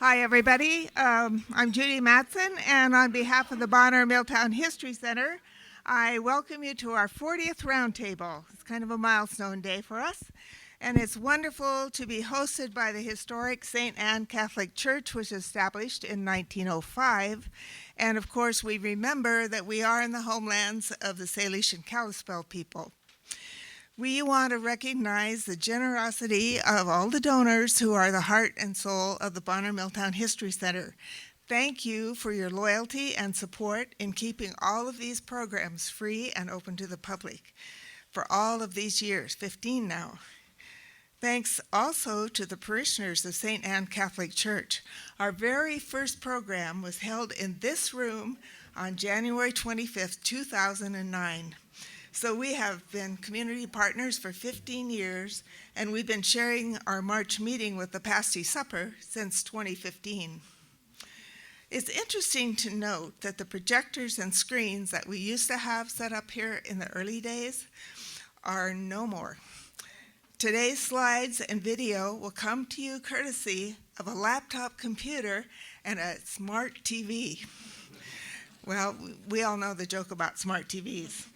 Hi, everybody. I'm Judy Matson, and on behalf of the Bonner Milltown History Center, I welcome you to our 40th Roundtable. It's kind of a milestone day for us, and it's wonderful to be hosted by the historic St. Anne Catholic Church, which was established in 1905. And of course, we remember that we are in the homelands of the Salish and Kalispel people. We want to recognize the generosity of all the donors who are the heart and soul of the Bonner Milltown History Center. Thank you for your loyalty and support in keeping all of these programs free and open to the public for all of these years, 15 now. Thanks also to the parishioners of St. Anne Catholic Church. Our very first program was held in this room on January 25th, 2009. So we have been community partners for 15 years, and we've been sharing our March meeting with the Pasty Supper since 2015. It's interesting to note that the projectors and screens that we used to have set up here in the early days are no more. Today's slides and video will come to you courtesy of a laptop computer and a smart TV. Well, we all know the joke about smart TVs.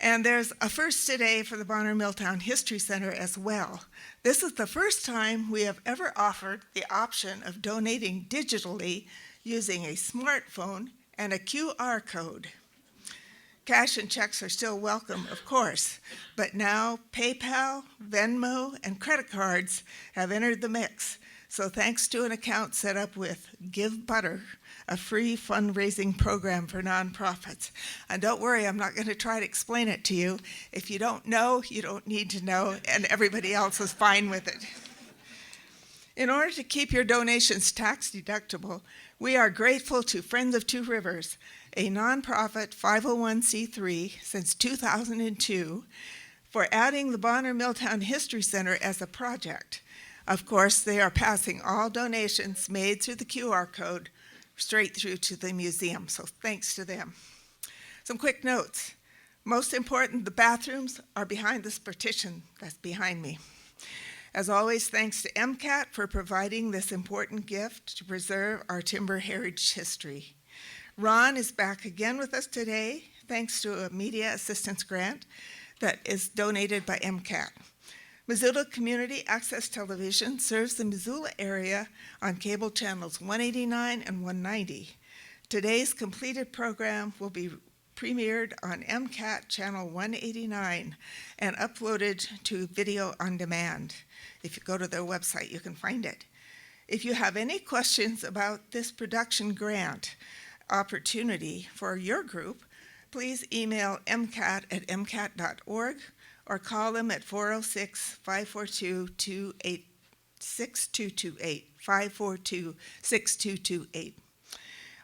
And there's a first today for the Bonner Milltown History Center as well. This is the first time we have ever offered the option of donating digitally using a smartphone and a QR code. Cash and checks are still welcome, of course, but now PayPal, Venmo, and credit cards have entered the mix. So thanks to an account set up with Give Butter, a free fundraising program for nonprofits. And don't worry, I'm not going to try to explain it to you. If you don't know, you don't need to know, and everybody else is fine with it. In order to keep your donations tax deductible, we are grateful to Friends of Two Rivers, a nonprofit 501c3 since 2002, for adding the Bonner Milltown History Center as a project. Of course, they are passing all donations made through the QR code straight through to the museum, so thanks to them. Some quick notes. Most important, the bathrooms are behind this partition that's behind me. As always, thanks to MCAT for providing this important gift to preserve our timber heritage history. Ron is back again with us today, thanks to a media assistance grant that is donated by MCAT. Missoula Community Access Television serves the Missoula area on cable channels 189 and 190. Today's completed program will be premiered on MCAT channel 189 and uploaded to video on demand. If you go to their website, you can find it. If you have any questions about this production grant opportunity for your group, please email mcat@mcat.org or call them at 406-542-6228, 542-6228.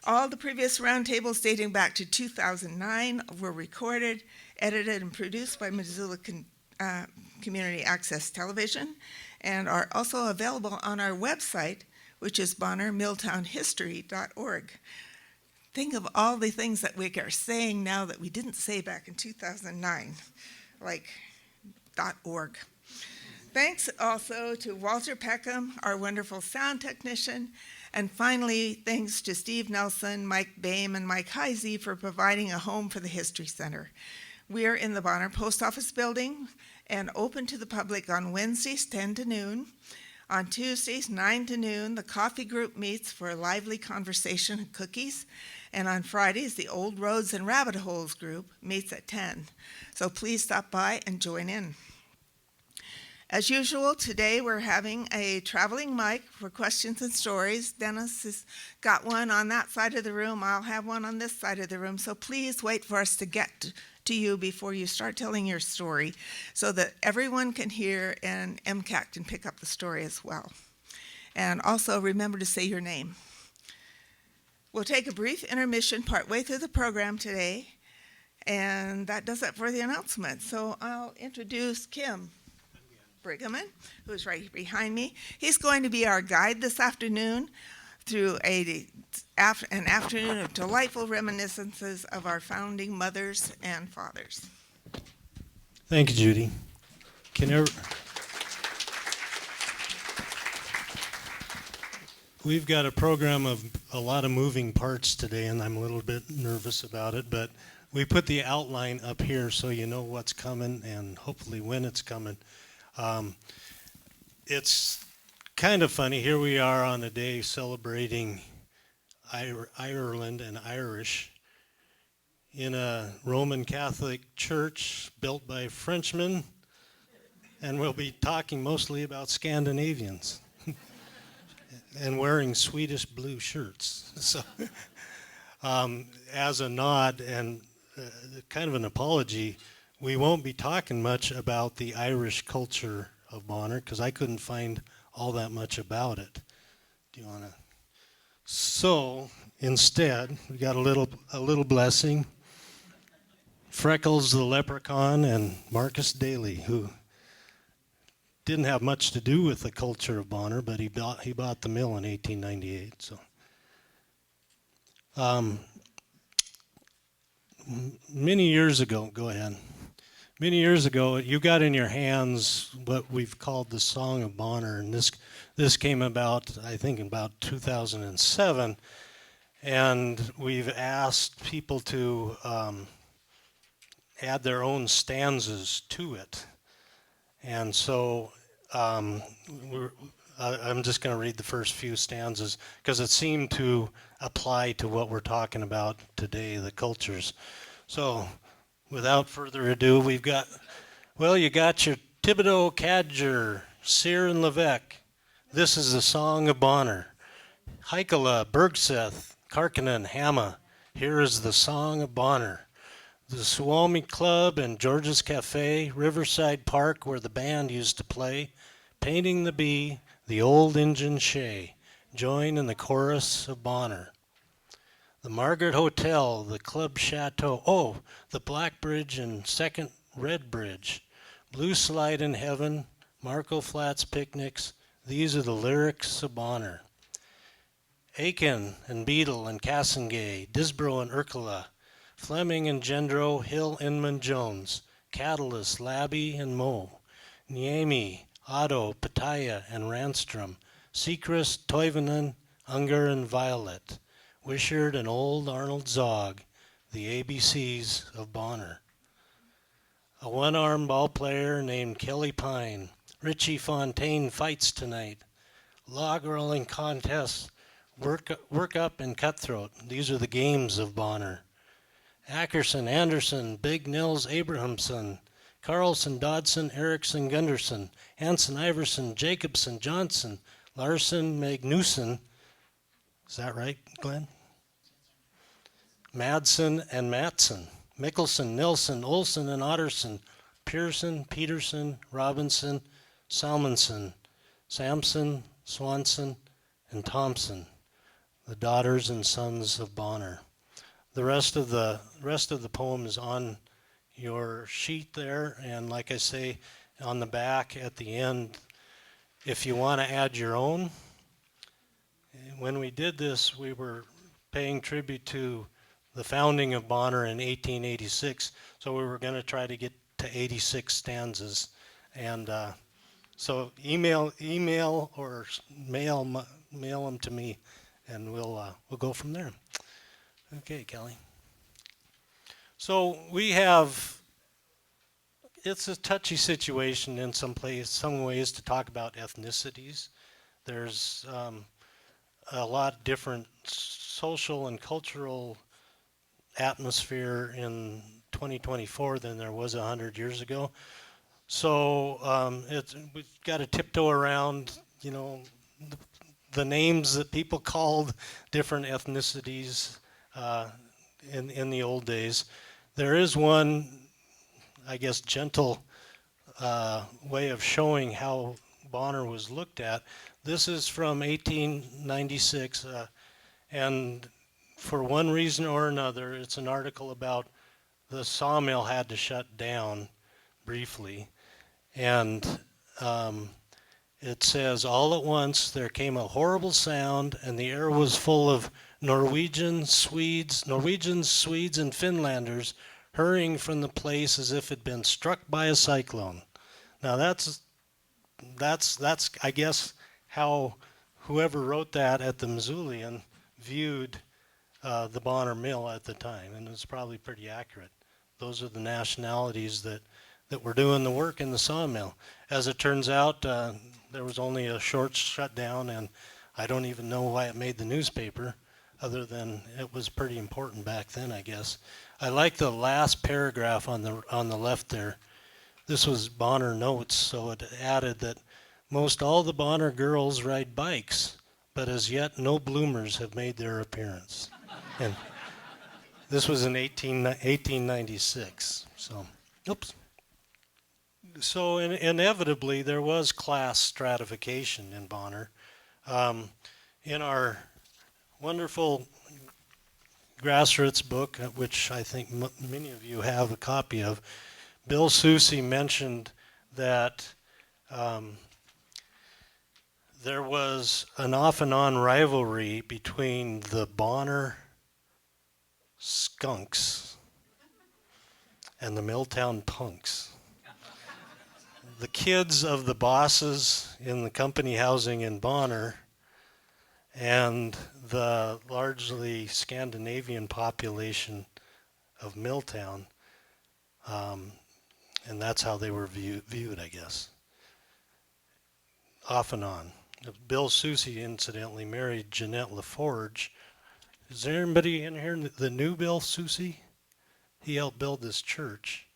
All the previous roundtables dating back to 2009 were recorded, edited, and produced by Missoula Community Access Television and are also available on our website, which is bonnermilltownhistory.org. Think of all the things that we are saying now that we didn't say back in 2009, like .org. Thanks also to Walter Peckham, our wonderful sound technician, and finally, thanks to Steve Nelson, Mike Boehm, and Mike Heisey for providing a home for the History Center. We are in the Bonner Post Office building and open to the public on Wednesdays, 10 to noon. On Tuesdays, 9 to noon, the coffee group meets for a lively conversation and cookies. And on Fridays, the Old Roads and Rabbit Holes group meets at 10. So please stop by and join in. As usual, today we're having a traveling mic for questions and stories. Dennis has got one on that side of the room. I'll have one on this side of the room. So please wait for us to get to you before you start telling your story so that everyone can hear and MCAT can pick up the story as well. And also remember to say your name. We'll take a brief intermission partway through the program today, and that does it for the announcement. So I'll introduce Kim Brigham, who's right behind me. He's going to be our guide this afternoon through an afternoon of delightful reminiscences of our founding mothers and fathers. Thank you, Judy. We've got a program of a lot of moving parts today, and I'm a little bit nervous about it, but we put the outline up here so you know what's coming and hopefully when it's coming. Um, it's kind of funny. Here we are on a day celebrating Ireland and Irish in a Roman Catholic church built by Frenchmen, and we'll be talking mostly about Scandinavians and wearing Swedish blue shirts. So, as a nod and kind of an apology, we won't be talking much about the Irish culture of Bonner because I couldn't find all that much about it. Do you want to? So instead, we got a little blessing. Freckles the leprechaun and Marcus Daly, who didn't have much to do with the culture of Bonner, but he bought the mill in 1898. So, many years ago, go ahead. Many years ago, you got in your hands what we've called the Song of Bonner, and this came about, I think, in about 2007, and we've asked people to add their own stanzas to it. And so I'm just going to read the first few stanzas because it seemed to apply to what we're talking about today, the cultures. So without further ado, you got your Thibodeau, Cadger, Sear, and Levesque. This is the Song of Bonner. Heikala, Bergseth, Karkinen, Hamma. Here is the Song of Bonner. The Suomi Club and George's Cafe, Riverside Park where the band used to play, Painting the Bee, the Old Injun Shay, join in the chorus of Bonner. The Margaret Hotel, the Club Chateau, the Black Bridge and Second Red Bridge, Blue Slide in Heaven, Marco Flats Picnics, these are the lyrics of Bonner. Aiken and Beadle and Cassengay, Disbro and Urkula, Fleming and Gendro, Hill, Inman, Jones, Catalyst, Labby, and Moe, Niemi, Otto, Pataya, and Ranstrom, Sechrist, Toivonen, Unger, and Violet, Wishart, and Old Arnold Zog, the ABCs of Bonner. A one-armed ball player named Kelly Pine, Richie Fontaine fights tonight, log rolling contests, work up, and cutthroat. These are the games of Bonner. Ackerson, Anderson, Big Nils Abrahamson, Carlson, Dodson, Erickson, Gunderson, Hansen, Iverson, Jacobson, Johnson, Larson, Magnuson. Is that right, Glenn? Madsen and Matson, Mickelson, Nilsson, Olson, and Otterson, Pearson, Peterson, Robinson, Salmonson, Sampson, Swanson, and Thompson, the daughters and sons of Bonner. The rest of the poem is on your sheet there, and like I say, on the back at the end, if you want to add your own. When we did this, we were paying tribute to the founding of Bonner in 1886, so we were going to try to get to 86 stanzas, and so email or mail them to me, and we'll go from there. Okay, Kelly. So it's a touchy situation in some ways to talk about ethnicities. There's a lot of different social and cultural atmosphere in 2024 than there was 100 years ago. So we've got to tiptoe around, the names that people called different ethnicities in the old days. There is one, I guess, gentle way of showing how Bonner was looked at. This is from 1896, and for one reason or another, it's an article about the sawmill had to shut down briefly, and it says, all at once there came a horrible sound, and the air was full of Norwegians, Swedes, and Finlanders hurrying from the place as if it had been struck by a cyclone. Now that's I guess how whoever wrote that at the Missoulian viewed the Bonner Mill at the time, and it's probably pretty accurate. Those are the nationalities that were doing the work in the sawmill. As it turns out, there was only a short shutdown, and I don't even know why it made the newspaper, other than it was pretty important back then, I guess. I like the last paragraph on the left there. This was Bonner Notes, so it added that most all the Bonner girls ride bikes, but as yet no bloomers have made their appearance. And this was in 1896. So, oops. So inevitably there was class stratification in Bonner. In our wonderful grassroots book, which I think many of you have a copy of, Bill Soucy mentioned that there was an off and on rivalry between the Bonner skunks and the Milltown punks. The kids of the bosses in the company housing in Bonner and the largely Scandinavian population of Milltown, and that's how they were viewed, I guess. Off and on. Bill Soucy incidentally married Jeanette LaForge. Is there anybody in here that knew Bill Soucy? He helped build this church,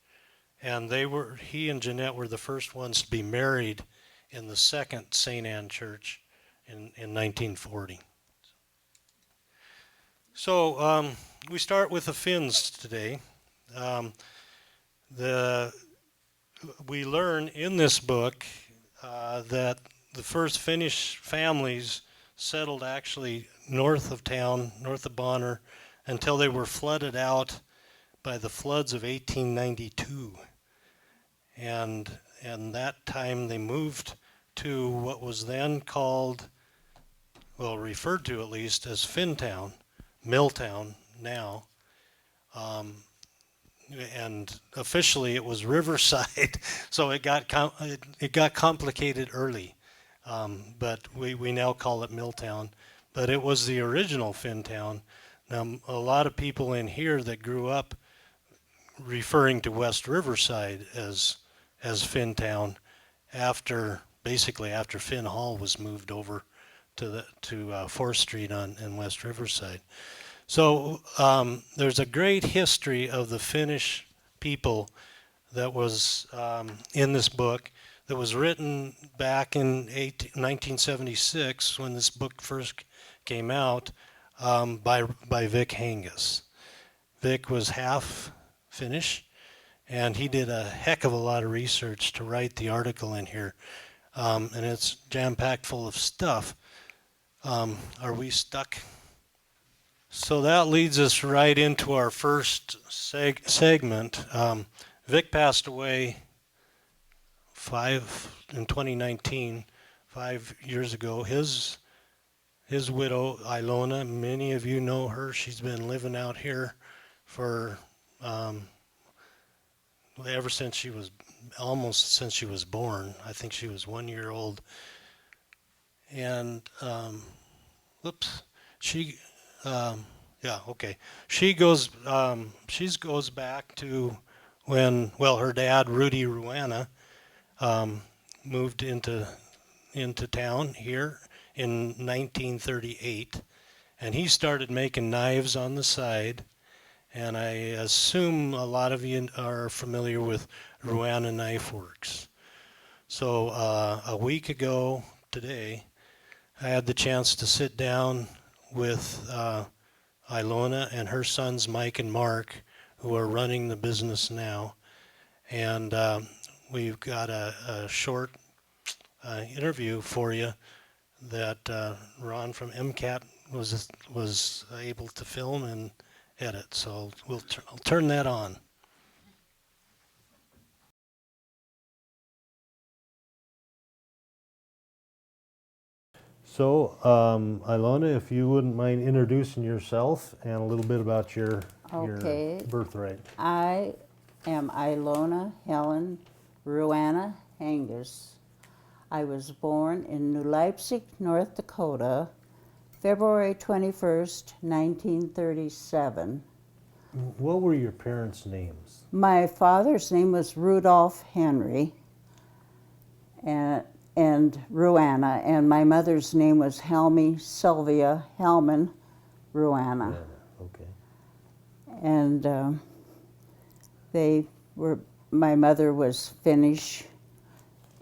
and he and Jeanette were the first ones to be married in the second St. Anne Church in 1940. So we start with the Finns today. We learn in this book that the first Finnish families settled actually north of town, north of Bonner, until they were flooded out by the floods of 1892. And that time they moved to what was then called, well, referred to at least as Finntown, Milltown now. And officially it was Riverside, so it got complicated early. But we now call it Milltown. But it was the original Finntown. Now, a lot of people in here that grew up referring to West Riverside as Finntown basically after Finn Hall was moved over to 4th Street in West Riverside. So there's a great history of the Finnish people that was in this book, that was written back in 1976 when this book first came out by Vic Hangus. Vic was half Finnish, and he did a heck of a lot of research to write the article in here, and it's jam-packed full of stuff. Are we stuck? So that leads us right into our first segment. Vic passed away in 2019, 5 years ago. His widow, Ilona, many of you know her. She's been living out here for ever since since she was born. I think she was 1 year old. And, She goes back to when, her dad, Rudy Ruana, moved into town here in 1938, and he started making knives on the side. And I assume a lot of you are familiar with Ruana Knife Works. So a week ago today, I had the chance to sit down with Ilona and her sons Mike and Mark, who are running the business now. And we've got a short interview for you that Ron from MCAT was able to film and edit. So I'll turn that on. So, Ilona, if you wouldn't mind introducing yourself and a little bit about your birthright. I am Ilona Helen Ruana Hangus. I was born in New Leipzig, North Dakota, February 21st, 1937. What were your parents' names? My father's name was Rudolph Henry and Ruana, and my mother's name was Helmy Sylvia Hellman Ruana. Yeah, okay. And my mother was Finnish,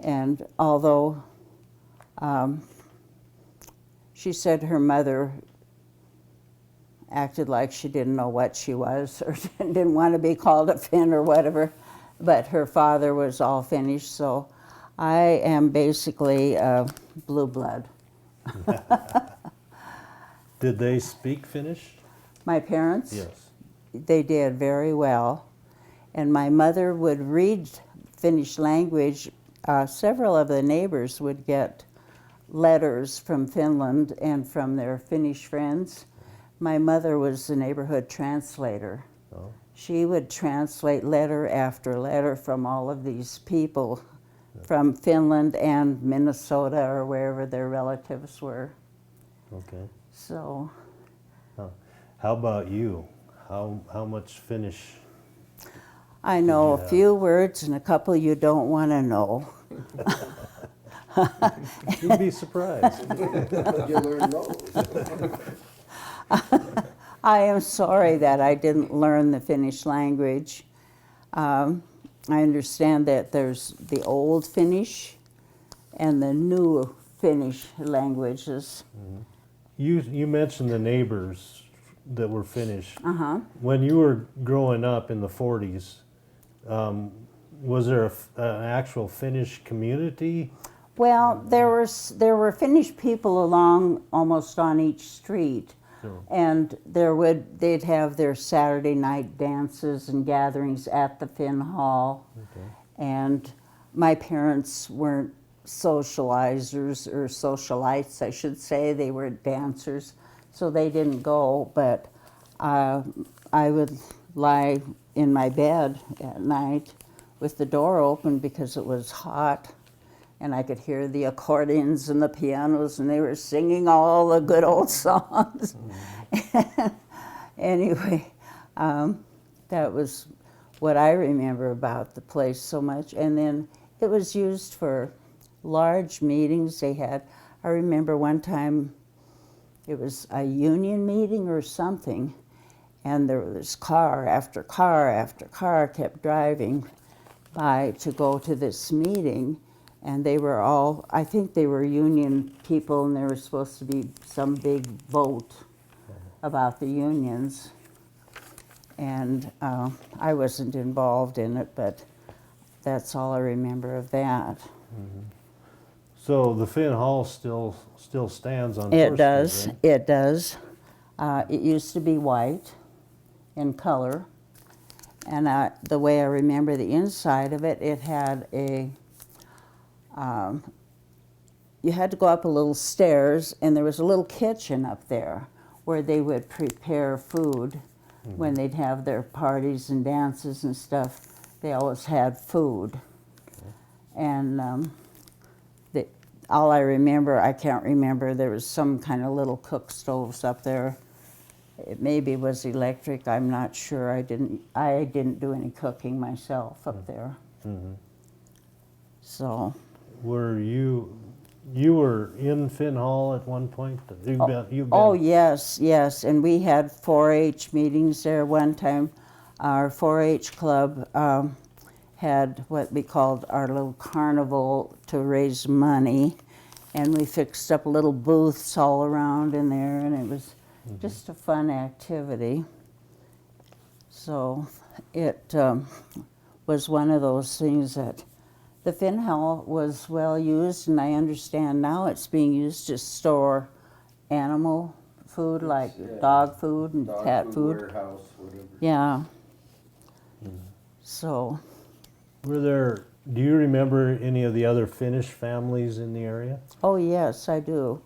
and although she said her mother acted like she didn't know what she was or didn't want to be called a Finn or whatever, but her father was all Finnish, so I am basically blue blood. Did they speak Finnish? My parents? Yes. They did very well. And my mother would read Finnish language. Several of the neighbors would get letters from Finland and from their Finnish friends. My mother was the neighborhood translator. Oh. She would translate letter after letter from all of these people from Finland and Minnesota or wherever their relatives were. Okay. So How about you? How much Finnish? I know Yeah. a few words and a couple you don't want to know. You'd be surprised. You learn those. I am sorry that I didn't learn the Finnish language. I understand that there's the old Finnish and the new Finnish languages. You mentioned the neighbors that were Finnish. Uh-huh. When you were growing up in the 40s, was there an actual Finnish community? Well, there were Finnish people along almost on each street. Sure. And they'd have their Saturday night dances and gatherings at the Finn Hall. Okay. And my parents weren't socializers or socialites, I should say. They were dancers, so they didn't go. But I would lie in my bed at night with the door open because it was hot. And I could hear the accordions and the pianos, and they were singing all the good old songs. Anyway, that was what I remember about the place so much. And then it was used for large meetings they had. I remember one time it was a union meeting or something, and there was car after car after car kept driving by to go to this meeting. And they were all, I think they were union people, and there was supposed to be some big vote about the unions. And I wasn't involved in it, but that's all I remember of that. So the Finn Hall still stands on It First does, Street, right? it does. It used to be white in color. And the way I remember the inside of it, it had you had to go up a little stairs, and there was a little kitchen up there where they would prepare food when they'd have their parties and dances and stuff. They always had food. And all I remember, I can't remember, there was some kind of little cook stoves up there. It maybe was electric, I'm not sure. I didn't do any cooking myself up there. So. Were you were in Finn Hall at one point? You've been. Oh, yes, yes. And we had 4-H meetings there one time. Our 4-H club had what we called our little carnival to raise money. And we fixed up little booths all around in there, and it was just a fun activity. So it was one of those things that the Finn Hall was well used, and I understand now it's being used to store animal food, like dog food and cat food. Warehouse, whatever. Yeah. So, Do you remember any of the other Finnish families in the area? oh yes, I do.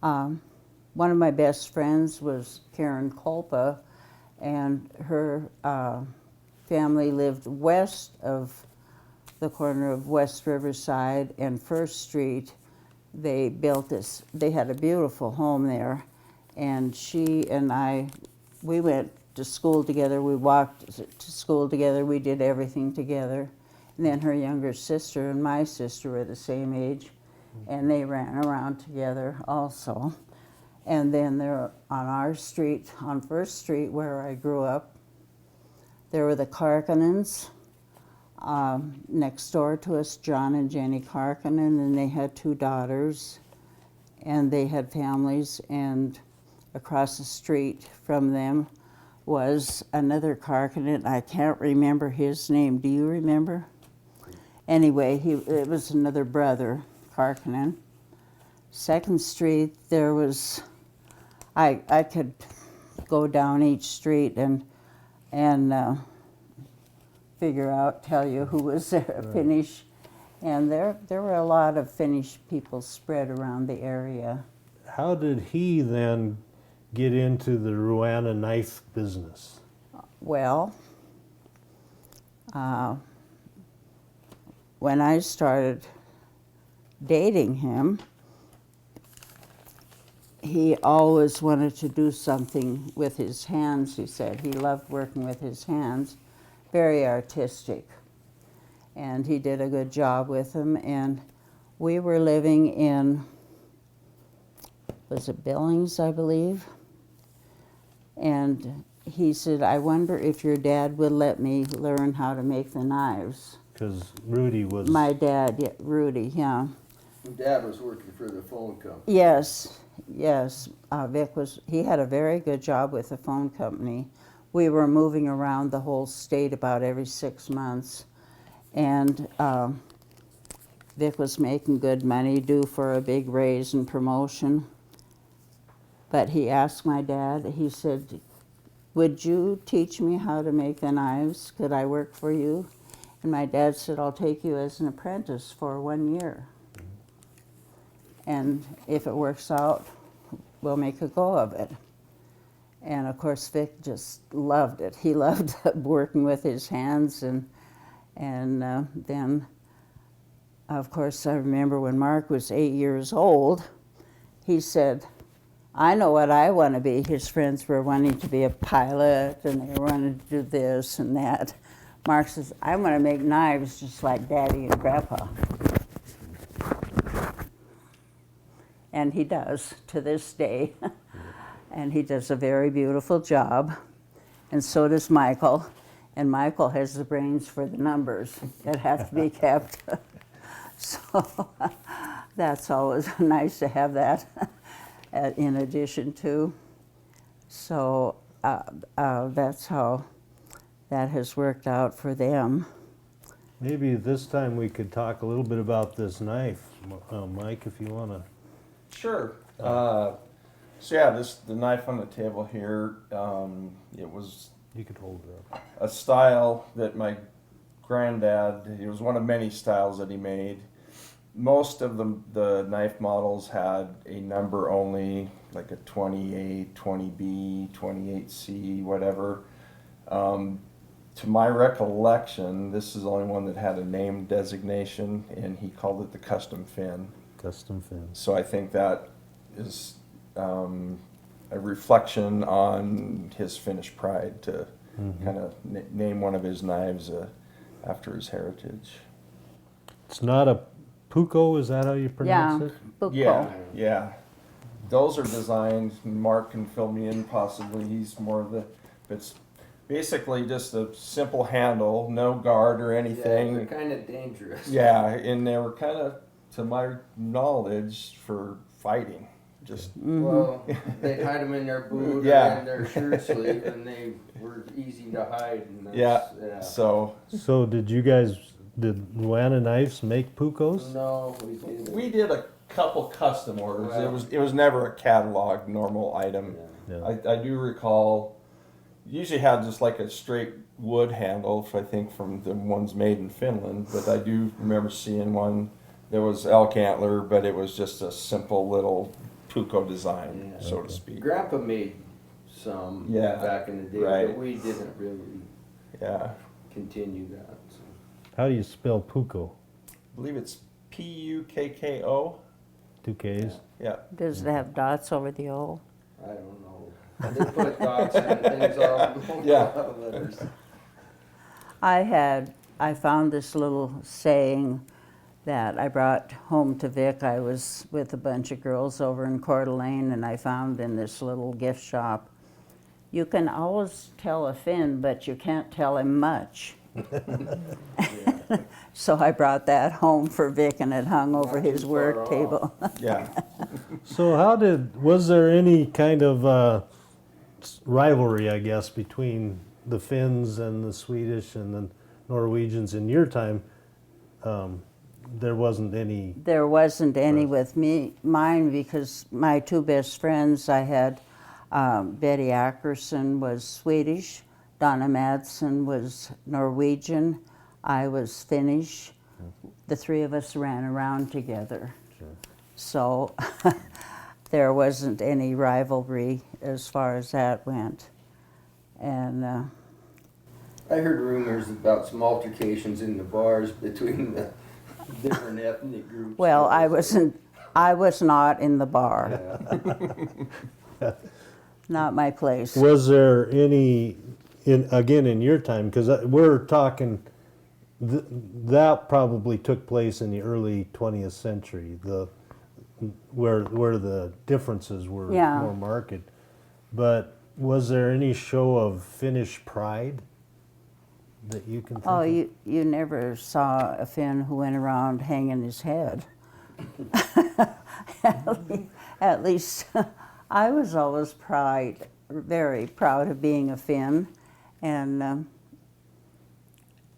One of my best friends was Karen Kolpa, and her family lived west of the corner of West Riverside and First Street. They built this, they had a beautiful home there, and she and I, we went to school together, we walked to school together, we did everything together. And then her younger sister and my sister were the same age, and they ran around together also. And then there on our street, on First Street where I grew up, there were the Karkinens. Next door to us, John and Jenny Karkinen, and they had 2 daughters, and they had families. And across the street from them was another Karkinen. I can't remember his name. Do you remember? Anyway, it was another brother, Karkinen. Second Street, there was, I could go down each street and figure out, tell you who was there, Finnish. And there were a lot of Finnish people spread around the area. How did he then get into the Ruana knife business? Well, when I started dating him, he always wanted to do something with his hands, he said. He loved working with his hands, very artistic. And he did a good job with them. And we were living in, was it Billings, I believe? And he said, I wonder if your dad would let me learn how to make the knives. Because Rudy was... My dad, yeah, Rudy, yeah. Dad was working for the phone company. Yes, yes. Vic he had a very good job with the phone company. We were moving around the whole state about every 6 months. And Vic was making good money, due for a big raise and promotion. But he asked my dad, he said, would you teach me how to make the knives? Could I work for you? And my dad said, I'll take you as an apprentice for 1 year. And if it works out, we'll make a go of it. And of course, Vic just loved it. He loved working with his hands. And then, of course, I remember when Mark was 8 years old, he said, I know what I want to be. His friends were wanting to be a pilot, and they wanted to do this and that. Mark says, I want to make knives just like Daddy and Grandpa. And he does to this day. And he does a very beautiful job. And so does Michael. And Michael has the brains for the numbers that have to be kept. So that's always nice to have that in addition to. So that's how that has worked out for them. Maybe this time we could talk a little bit about this knife. Mike, if you want to. Sure. So yeah, the knife on the table here, it was You could hold it up. a style that my granddad, it was one of many styles that he made. Most of the knife models had a number only, like a 28, 20B, 28C, whatever. To my recollection, this is the only one that had a name designation, and he called it the custom fin. Custom fins. So I think that is a reflection on his Finnish pride to kind of name one of his knives after his heritage. It's not a puko, is that how you pronounce Yeah, it? Buko. Yeah. Those are designed, Mark can fill me in possibly, he's more of the, it's basically just a simple handle, no guard or Yeah, anything. they're kind of dangerous. Yeah, and they were kind of, to my knowledge, for fighting. Just Well, they'd hide them in their boot Yeah. or in their shirt sleeve, and they were easy to hide. And yeah. that's, So So did Ruana knives make pukos? No, we didn't. we did a couple custom orders. Well- It was never a catalog normal item. Yeah. I do recall, usually had just like a straight wood handle, I think from the ones made in Finland, but I do remember seeing one that was elk antler, but it was just a simple little puko design, Yeah. so to speak. Grandpa made some Yeah, back in the day, right. but we didn't really Yeah. continue that. So. How do you spell Pucko? I believe it's Pukko. 2 Ks? Yeah. Does it have dots over the O? I don't know. They put dots and things all Yeah. letters. I found this little saying that I brought home to Vic. I was with a bunch of girls over in Coeur d'Alene, and I found in this little gift shop, you can always tell a Finn, but you can't tell him much. So I brought that home for Vic, and it hung over Not his too work far off. table. Yeah. So was there any kind of rivalry, I guess, between the Finns and the Swedish and the Norwegians in your time? There wasn't any. There wasn't any with mine, because my two best friends, I had Betty Ackerson was Swedish, Donna Madsen was Norwegian, I was Finnish. The three of us ran around together. Sure. So there wasn't any rivalry as far as that went. And I heard rumors about some altercations in the bars between the different ethnic groups. well, I was not in the bar, Yeah. not my place. Was there any, in your time, because we're talking, that probably took place in the early 20th century, where the differences were Yeah. more marked. But was there any show of Finnish pride that you can think Oh, of? you never saw a Finn who went around hanging his head. At least I was always very proud of being a Finn. And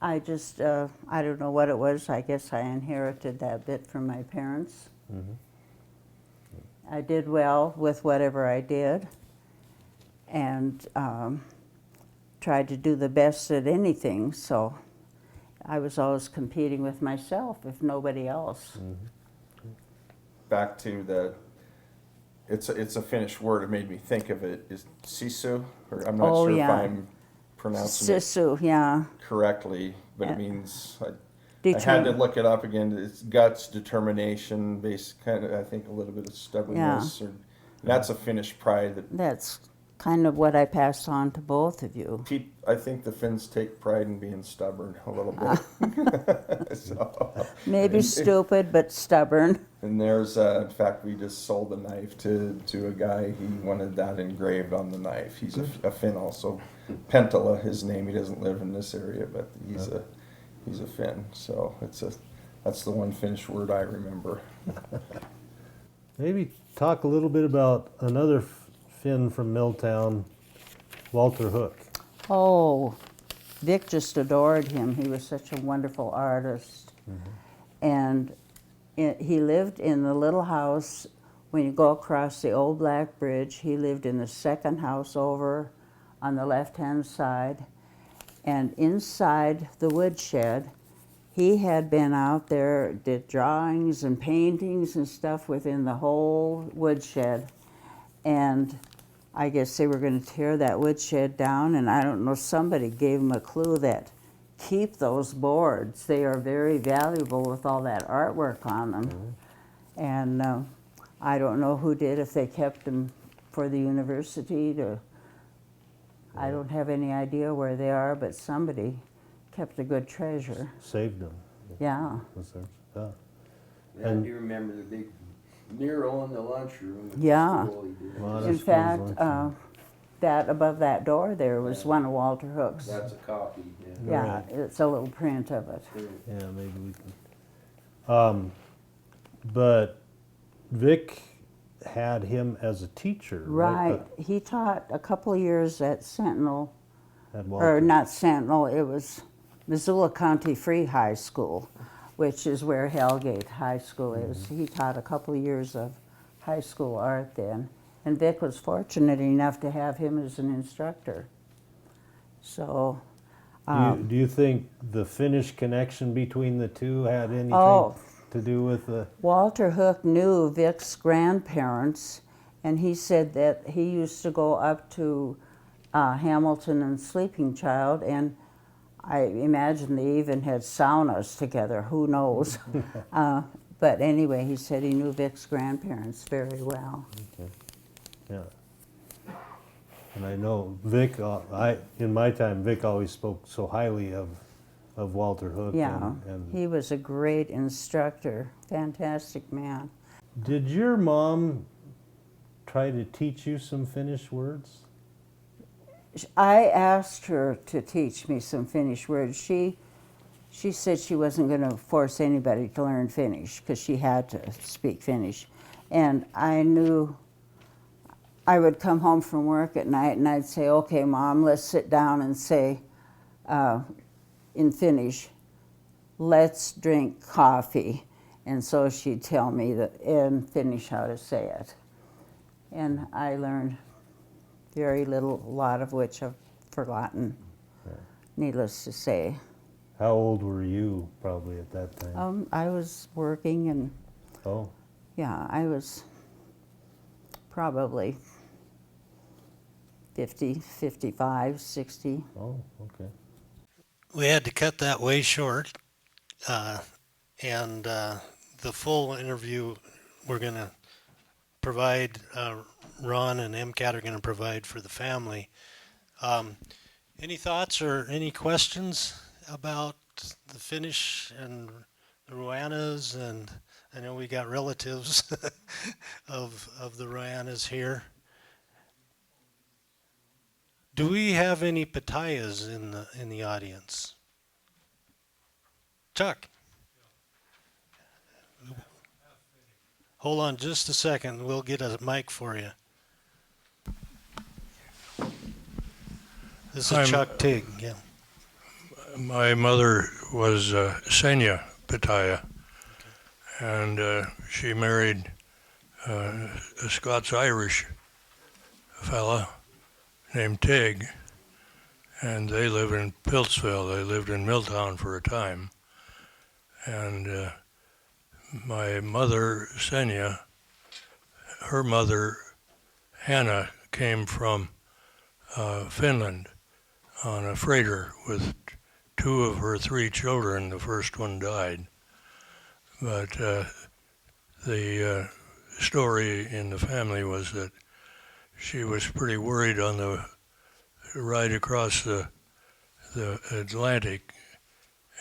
I just, I don't know what it was. I guess I inherited that bit from my parents. Mhm. I did well with whatever I did, and tried to do the best at anything. So I was always competing with myself, if nobody else. Back to it's a Finnish word. It made me think of it. Is sisu? Or I'm not Oh, sure yeah. if I'm pronouncing it Sisu, yeah. correctly, but Yeah. it means I had to look it up again. It's guts, determination, based kind of, I think, a little bit of stubbornness. Or that's a Finnish pride that That's kind of what I passed on to both of you. I think the Finns take pride in being stubborn a little bit. So, Maybe stupid, but stubborn. and there's, in fact, we just sold a knife to a guy. He wanted that engraved on the knife. He's a Finn also. Pentala, his name. He doesn't live in this area, but he's a Finn. So that's the one Finnish word I remember. Maybe talk a little bit about another Finn from Milltown, Walter Hook. Oh, Vic just adored him. He was such a wonderful artist. And he lived in the little house. When you go across the old Black Bridge, he lived in the second house over on the left-hand side. And inside the woodshed, he had been out there, did drawings and paintings and stuff within the whole woodshed. And I guess they were going to tear that woodshed down, and I don't know, somebody gave him a clue that keep those boards. They are very valuable with all that artwork on them. And I don't know who did, if they kept them for the university to, I don't have any idea where they are, but somebody kept a good treasure. Saved him. Yeah. Was there? Yeah. Yeah, I do remember the big mural in the lunchroom. at the Yeah. school he did. Well, In that's fact, luncheon. that above that door there was one of Walter Hook's. That's a copy, yeah. Yeah, Right. it's a little print of it. Yeah, maybe we can. But Vic had him as a teacher, right? Right. He taught a couple of years at Sentinel, At or Walter. not Sentinel, it was Missoula County Free High School, which is where Hellgate High School is. He taught a couple of years of high school art then. And Vic was fortunate enough to have him as an instructor. So, Do you think the Finnish connection between the two had anything Oh. to do with the? Walter Hook knew Vic's grandparents, and he said that he used to go up to Hamilton and Sleeping Child, and I imagine they even had saunas together, who knows? But anyway, he said he knew Vic's grandparents very well. Okay. Yeah. And I know Vic, in my time, Vic always spoke so highly of Walter Hook. Yeah, And he was a great instructor, fantastic man. did your mom try to teach you some Finnish words? I asked her to teach me some Finnish words. She said she wasn't going to force anybody to learn Finnish because she had to speak Finnish. And I knew I would come home from work at night and I'd say, okay, Mom, let's sit down and say in Finnish, let's drink coffee. And so she'd tell me that in Finnish how to say it. And I learned very little, a lot of which I've forgotten, needless to say. How old were you probably at that time? I was working and Oh, yeah, I was probably 50, 55, 60. oh, okay. We had to cut that way short, and the full interview we're going to provide, Ron and MCAT are going to provide for the family. Any thoughts or any questions about the Finnish and the Ruanas? And I know we got relatives of the Ruanas here. Do we have any Patayas in the audience? Chuck. Hold on just a second. We'll get a mic for you. This is I'm- Chuck Tig. Yeah. My mother was Senya Pataya, and she married a Scots-Irish fella named Tig, and they live in Piltsville. They lived in Milltown for a time. And my mother, Senya, her mother, Hannah, came from Finland on a freighter with two of her three children. The first one died. But the story in the family was that she was pretty worried on the ride across the Atlantic,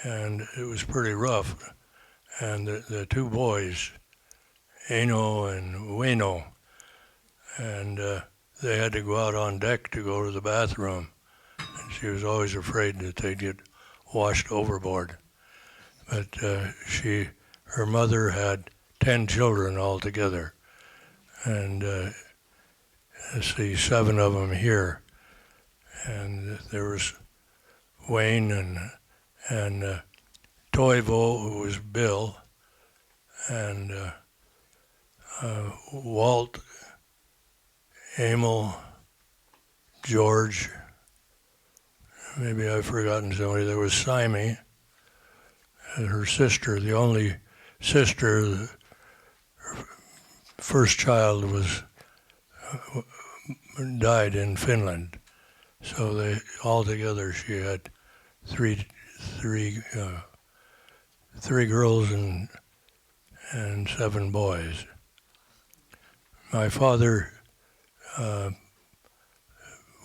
and it was pretty rough. And the two boys, Eno and Weno, and they had to go out on deck to go to the bathroom. And she was always afraid that they'd get washed overboard. But her mother had 10 children altogether. And I see 7 of them here. And there was Wayne and Toivo, who was Bill, and Walt, Emil, George. Maybe I've forgotten somebody. There was Simi, and her sister, the only sister. Her first child died in Finland, so altogether she had three girls and 7 boys. My father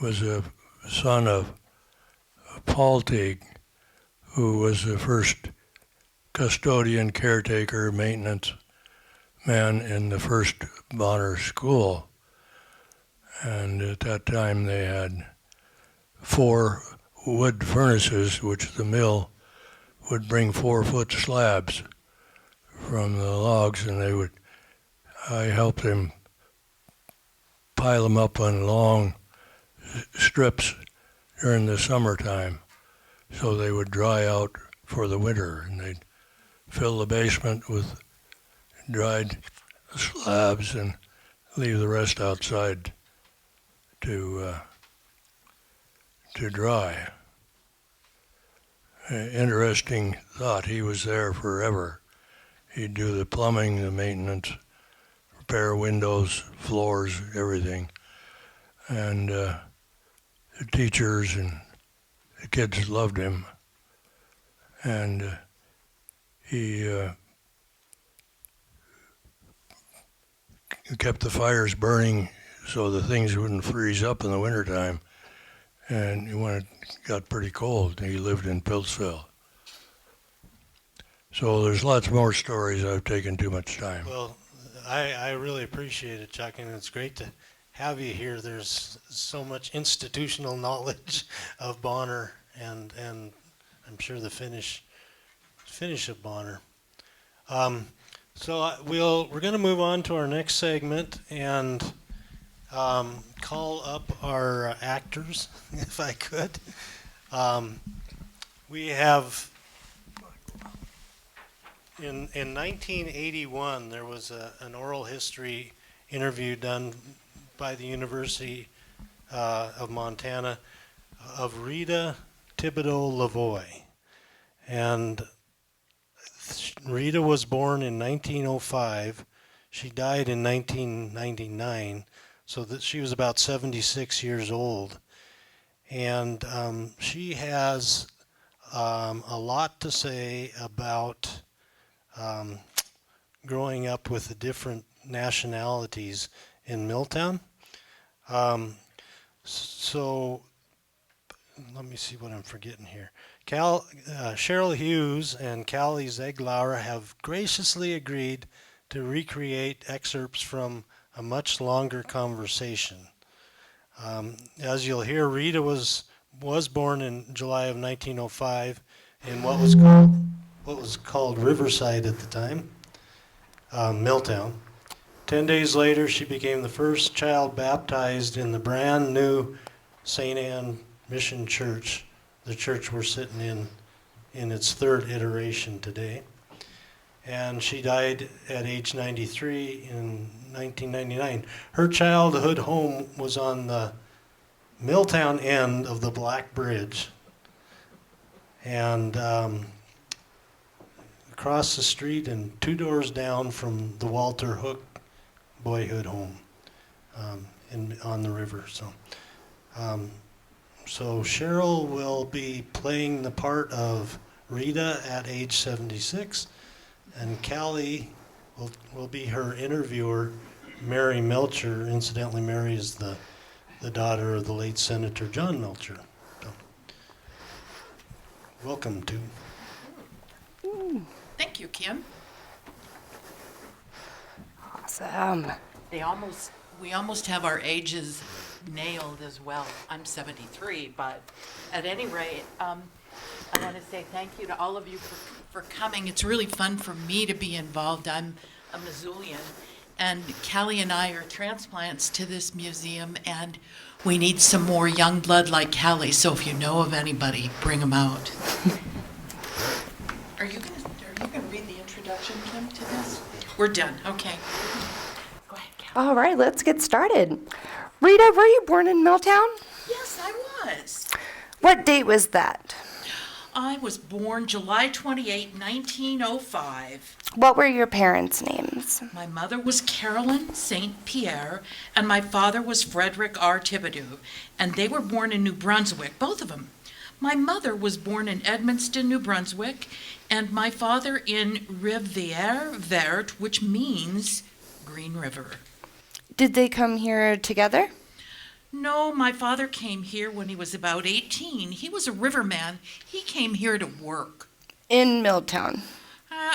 was a son of Paul Teague, who was the first custodian, caretaker, maintenance man in the first Bonner school. And at that time they had 4 wood furnaces, which the mill would bring 4-foot slabs from the logs, and I helped him pile them up on long strips during the summertime so they would dry out for the winter, and they'd fill the basement with dried slabs and leave the rest outside to dry. Interesting thought, he was there forever. He'd do the plumbing, the maintenance, repair windows, floors, everything. And the teachers and the kids loved him. and he kept the fires burning so the things wouldn't freeze up in the wintertime. And when it got pretty cold, he lived in Piltsville. So there's lots more stories. I've taken too much time. Well, I really appreciate it, Chuck, and it's great to have you here. There's so much institutional knowledge of Bonner, and I'm sure the finish of Bonner. So we're going to move on to our next segment and call up our actors, if I could. We have, in 1981, there was an oral history interview done by the University of Montana of Rita Thibodeau Lavoie. And Rita was born in 1905. She died in 1999, so that she was about 76 years old. And she has a lot to say about growing up with the different nationalities in Milltown. So let me see what I'm forgetting here. Cheryl Hughes and Callie Zeglauer have graciously agreed to recreate excerpts from a much longer conversation. As you'll hear, Rita was born in July of 1905 in what was called Riverside at the time, Milltown. 10 days later, she became the first child baptized in the brand new St. Anne Mission Church, the church we're sitting in its third iteration today. And she died at age 93 in 1999. Her childhood home was on the Milltown end of the Black Bridge, and across the street and 2 doors down from the Walter Hook boyhood home on the river. So Cheryl will be playing the part of Rita at age 76, and Callie will be her interviewer, Mary Melcher. Incidentally, Mary is the daughter of the late Senator John Melcher. So, welcome to. Thank you, Kim. Awesome. We almost have our ages nailed as well. I'm 73, but at any rate, I want to say thank you to all of you for coming. It's really fun for me to be involved. I'm a Missoulian, and Callie and I are transplants to this museum, and we need some more young blood like Callie, so if you know of anybody, bring them out. Are you gonna read the introduction, Kim, to this? We're done, okay. Go ahead, Callie. All right, let's get started. Rita, were you born in Milltown? Yes, I was. What date was that? I was born July 28, 1905. What were your parents' names? My mother was Carolyn St. Pierre, and my father was Frederick R. Thibodeau, and they were born in New Brunswick, both of them. My mother was born in Edmundston, New Brunswick, and my father in Rivière Verte, which means Green River. Did they come here together? No, my father came here when he was about 18. He was a riverman. He came here to work. In Milltown.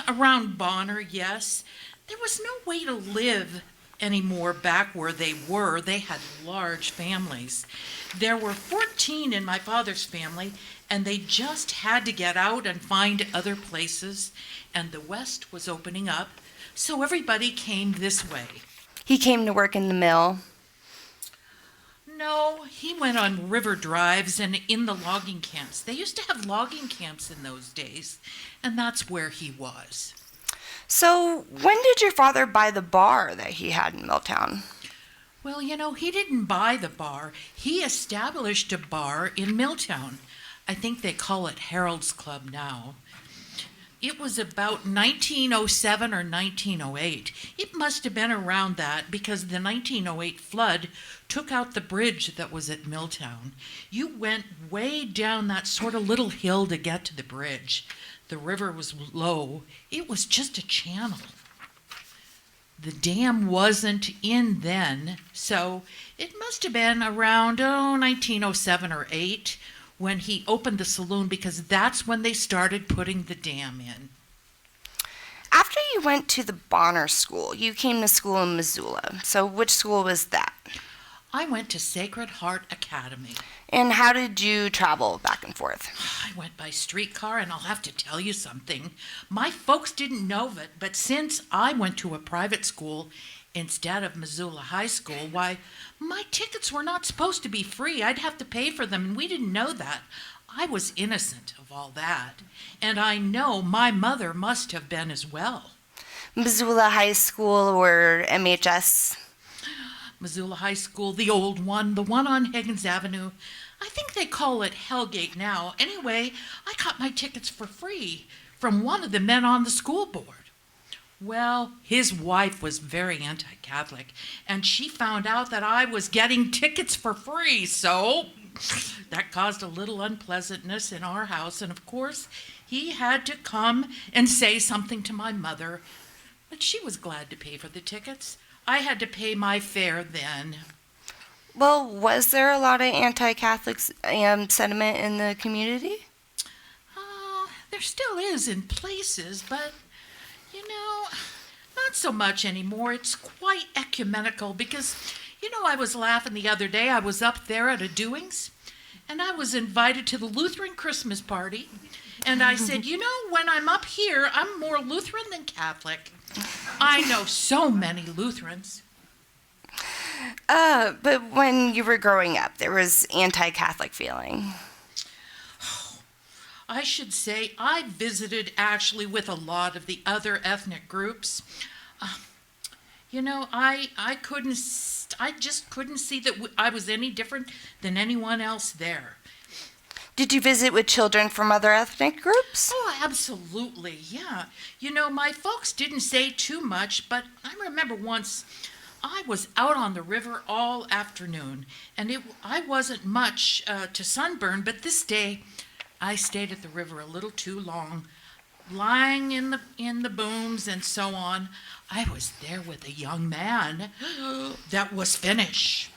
Around Bonner, yes. There was no way to live anymore back where they were. They had large families. There were 14 in my father's family, and they just had to get out and find other places, and the West was opening up, so everybody came this way. He came to work in the mill. No, he went on river drives and in the logging camps. They used to have logging camps in those days, and that's where he was. So when did your father buy the bar that he had in Milltown? Well, he didn't buy the bar. He established a bar in Milltown. I think they call it Harold's Club now. It was about 1907 or 1908. It must have been around that because the 1908 flood took out the bridge that was at Milltown. You went way down that sort of little hill to get to the bridge. The river was low. It was just a channel. The dam wasn't in then, so it must have been around 1907 or 8 when he opened the saloon, because that's when they started putting the dam in. After you went to the Bonner School, you came to school in Missoula. So which school was that? I went to Sacred Heart Academy. And how did you travel back and forth? I went by streetcar, and I'll have to tell you something. My folks didn't know of it, but since I went to a private school instead of Missoula High School, why, my tickets were not supposed to be free. I'd have to pay for them, and we didn't know that. I was innocent of all that, and I know my mother must have been as well. Missoula High School or MHS? Missoula High School, the old one, the one on Higgins Avenue. I think they call it Hellgate now. Anyway, I got my tickets for free from one of the men on the school board. Well, his wife was very anti-Catholic, and she found out that I was getting tickets for free, so that caused a little unpleasantness in our house, and of course, he had to come and say something to my mother, but she was glad to pay for the tickets. I had to pay my fare then. Well, was there a lot of anti-Catholic sentiment in the community? There still is in places, but, not so much anymore. It's quite ecumenical because, I was laughing the other day. I was up there at a doings, and I was invited to the Lutheran Christmas party. And I said, when I'm up here, I'm more Lutheran than Catholic. I know so many Lutherans. But when you were growing up, there was anti-Catholic feeling. I should say I visited actually with a lot of the other ethnic groups. I just couldn't see that I was any different than anyone else there. Did you visit with children from other ethnic groups? Oh, absolutely, yeah. My folks didn't say too much, but I remember once I was out on the river all afternoon, and I wasn't much to sunburn, but this day I stayed at the river a little too long, lying in the booms and so on. I was there with a young man that was Finnish,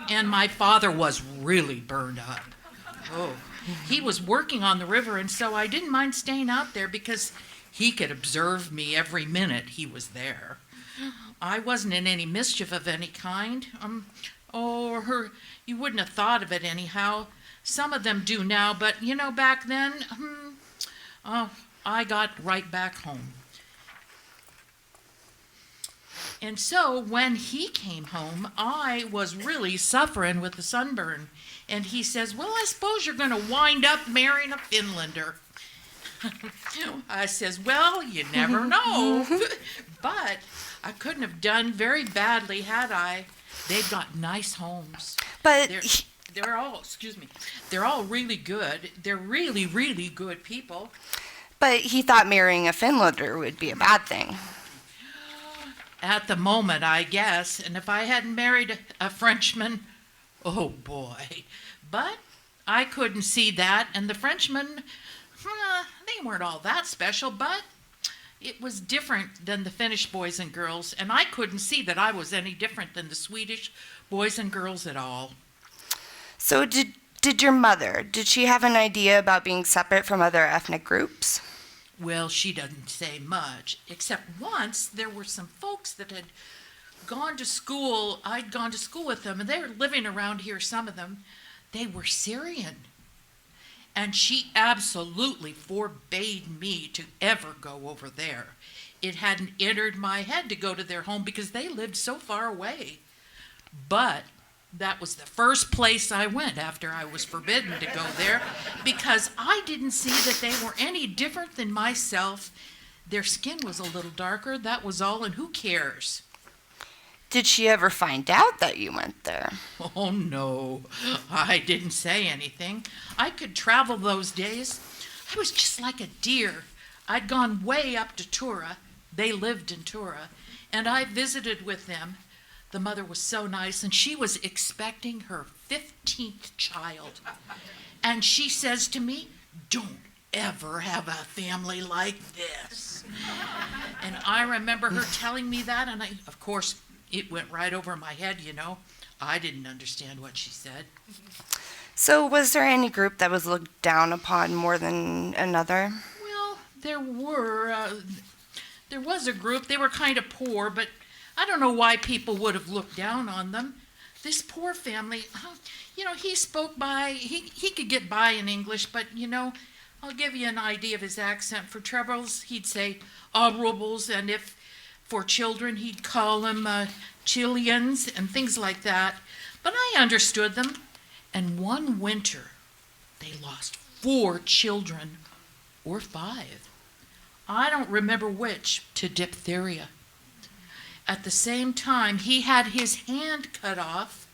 and my father was really burned up. Oh, he was working on the river, and so I didn't mind staying out there because he could observe me every minute he was there. I wasn't in any mischief of any kind, or you wouldn't have thought of it anyhow. Some of them do now, but back then, I got right back home. And so when he came home, I was really suffering with the sunburn. And he says, well, I suppose you're going to wind up marrying a Finlander. I says, well, you never know. But I couldn't have done very badly had I. They've got nice homes. But they're all really good. They're really, really good people. But he thought marrying a Finlander would be a bad thing. At the moment, I guess. And if I hadn't married a Frenchman, oh boy. But I couldn't see that. And the Frenchmen, they weren't all that special, but it was different than the Finnish boys and girls. And I couldn't see that I was any different than the Swedish boys and girls at all. So did your mother, did she have an idea about being separate from other ethnic groups? Well, she doesn't say much, except once there were some folks that had gone to school. I'd gone to school with them, and they were living around here, some of them. They were Syrian. And she absolutely forbade me to ever go over there. It hadn't entered my head to go to their home because they lived so far away. But that was the first place I went after I was forbidden to go there because I didn't see that they were any different than myself. Their skin was a little darker, that was all, and who cares? Did she ever find out that you went there? Oh, no. I didn't say anything. I could travel those days. I was just like a deer. I'd gone way up to Tura. They lived in Tura, and I visited with them. The mother was so nice, and she was expecting her 15th child. And she says to me, "Don't ever have a family like this." And I remember her telling me that, and of course, it went right over my head, you know. I didn't understand what she said. So was there any group that was looked down upon more than another? Well, there was a group. They were kind of poor, but I don't know why people would have looked down on them. This poor family, you know, he could get by in English, but, you know, I'll give you an idea of his accent. For troubles, he'd say rubles, and if for children, he'd call them Chileans and things like that. But I understood them. And one winter, they lost 4 children, or 5. I don't remember which, to diphtheria. At the same time, he had his hand cut off,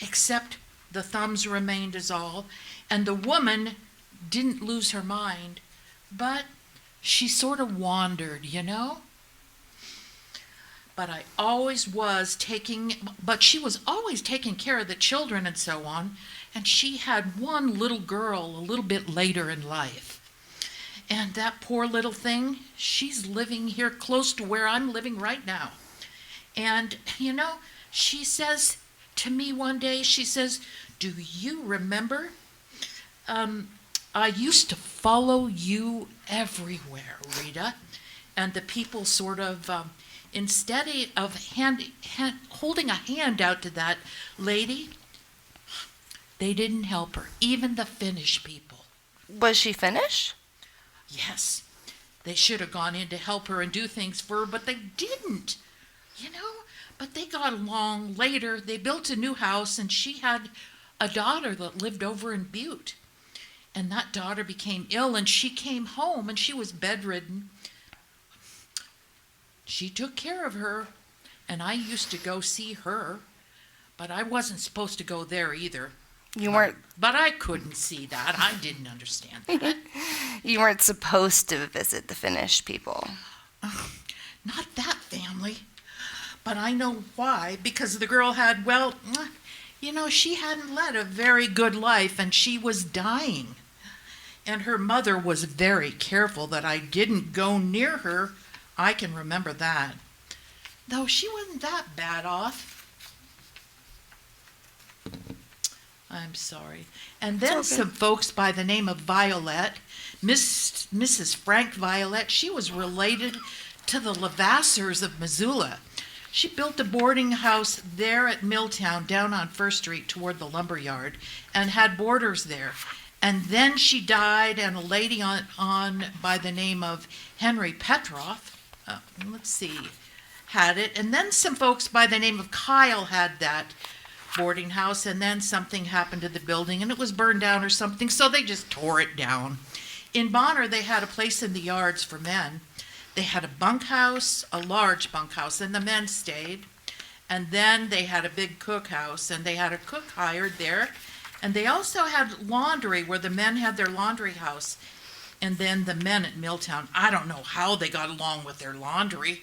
except the thumbs remained as all, and the woman didn't lose her mind, but she sort of wandered, you know? But she was always taking care of the children and so on, and she had one little girl a little bit later in life. And that poor little thing, she's living here close to where I'm living right now. And, you know, she says to me one day, she says, "Do you remember? I used to follow you everywhere, Rita." And the people sort of, instead of holding a hand out to that lady, they didn't help her, even the Finnish people. Was she Finnish? Yes, they should have gone in to help her and do things for her, but they didn't, you know. But they got along later. They built a new house, and she had a daughter that lived over in Butte. And that daughter became ill, and she came home, and she was bedridden. She took care of her, and I used to go see her, but I wasn't supposed to go there either. You weren't. But I couldn't see that. I didn't understand that. You weren't supposed to visit the Finnish people. Not that family. But I know why. Because the girl had, well, you know, she hadn't led a very good life, and she was dying. And her mother was very careful that I didn't go near her. I can remember that. Though she wasn't that bad off. I'm sorry. And then some folks by the name of Violet, Mrs. Frank Violet, she was related to the Levasseurs of Missoula. She built a boarding house there at Milltown, down on First Street toward the lumber yard, and had boarders there. And then she died, and a lady on by the name of Henry Petroff, had it. And then some folks by the name of Kyle had that boarding house, and then something happened to the building, and it was burned down or something, so they just tore it down. In Bonner, they had a place in the yards for men. They had a bunkhouse, a large bunkhouse, and the men stayed. And then they had a big cookhouse, and they had a cook hired there. And they also had laundry, where the men had their laundry house. And then the men at Milltown, I don't know how they got along with their laundry.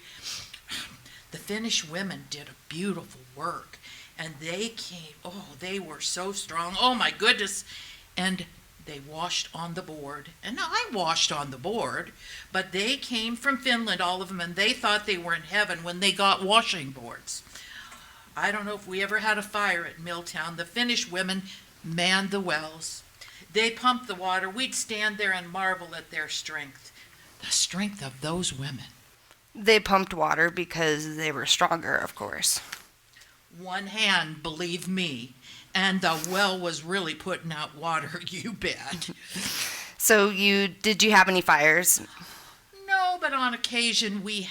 The Finnish women did a beautiful work. And they came, they were so strong. Oh, my goodness. And they washed on the board. And I washed on the board. But they came from Finland, all of them, and they thought they were in heaven when they got washing boards. I don't know if we ever had a fire at Milltown. The Finnish women manned the wells. They pumped the water. We'd stand there and marvel at their strength. The strength of those women. They pumped water because they were stronger, of course. One hand, believe me, and the well was really putting out water, you bet. So did you have any fires? No, but on occasion we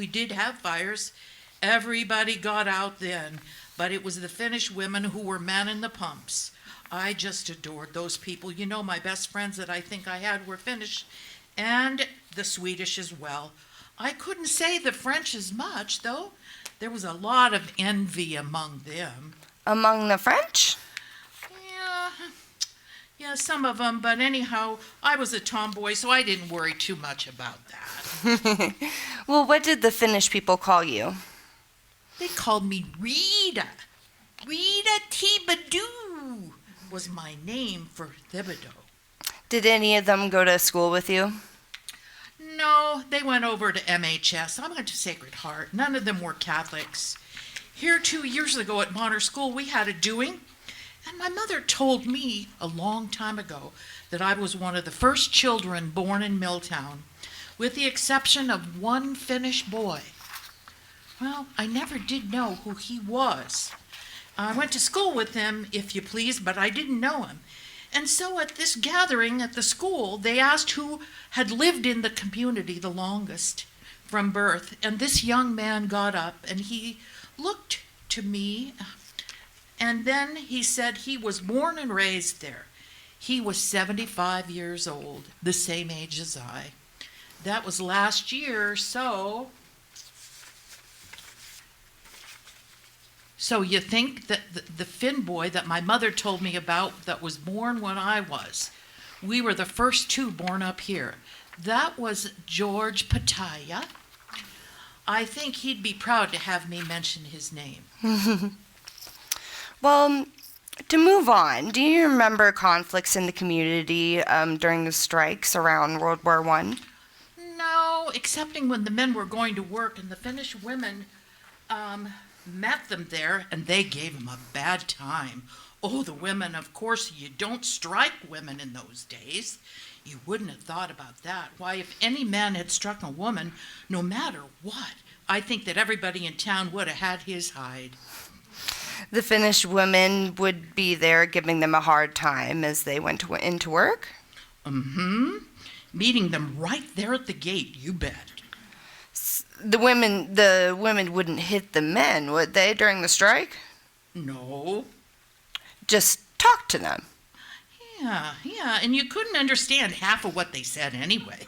did have fires. Everybody got out then, but it was the Finnish women who were manning the pumps. I just adored those people. You know, my best friends that I think I had were Finnish, and the Swedish as well. I couldn't say the French as much, though. There was a lot of envy among them. Among the French? Yeah, some of them, but anyhow, I was a tomboy, so I didn't worry too much about that. Well, what did the Finnish people call you? They called me Rita. Rita Thibodeau was my name for Thibodeau. Did any of them go to school with you? No, they went over to MHS. I went to Sacred Heart. None of them were Catholics. Here 2 years ago at Bonner School, we had a doing, and my mother told me a long time ago that I was one of the first children born in Milltown, with the exception of one Finnish boy. Well, I never did know who he was. I went to school with him, if you please, but I didn't know him. And so at this gathering at the school, they asked who had lived in the community the longest from birth. And this young man got up and he looked to me, and then he said he was born and raised there. He was 75 years old, the same age as I. That was last year, so you think that the Finn boy that my mother told me about that was born when I was, we were the first two born up here. That was George Pataya. I think he'd be proud to have me mention his name. Well, to move on, do you remember conflicts in the community during the strikes around World War I? No, excepting when the men were going to work and the Finnish women met them there and they gave them a bad time. Oh, the women, of course, you don't strike women in those days. You wouldn't have thought about that. Why, if any man had struck a woman, no matter what, I think that everybody in town would have had his hide. The Finnish women would be there giving them a hard time as they went into work? Mm-hmm. Meeting them right there at the gate, you bet. The women wouldn't hit the men, would they, during the strike? No. Just talk to them. Yeah, and you couldn't understand half of what they said anyway.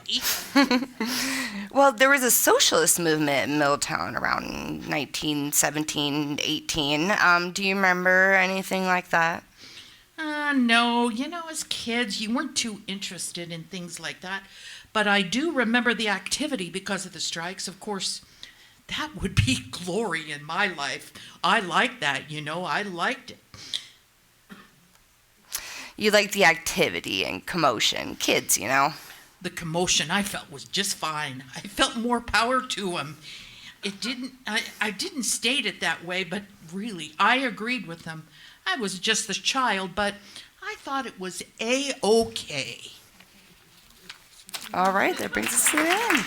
Well, there was a socialist movement in Milltown around 1917, 18. Do you remember anything like that? No, as kids, you weren't too interested in things like that. But I do remember the activity because of the strikes. Of course, that would be glory in my life. I liked that, I liked it. You liked the activity and commotion. Kids, The commotion I felt was just fine. I felt more power to them. I didn't state it that way, but really, I agreed with them. I was just a child, but I thought it was A-OK. All right, that brings us to the end.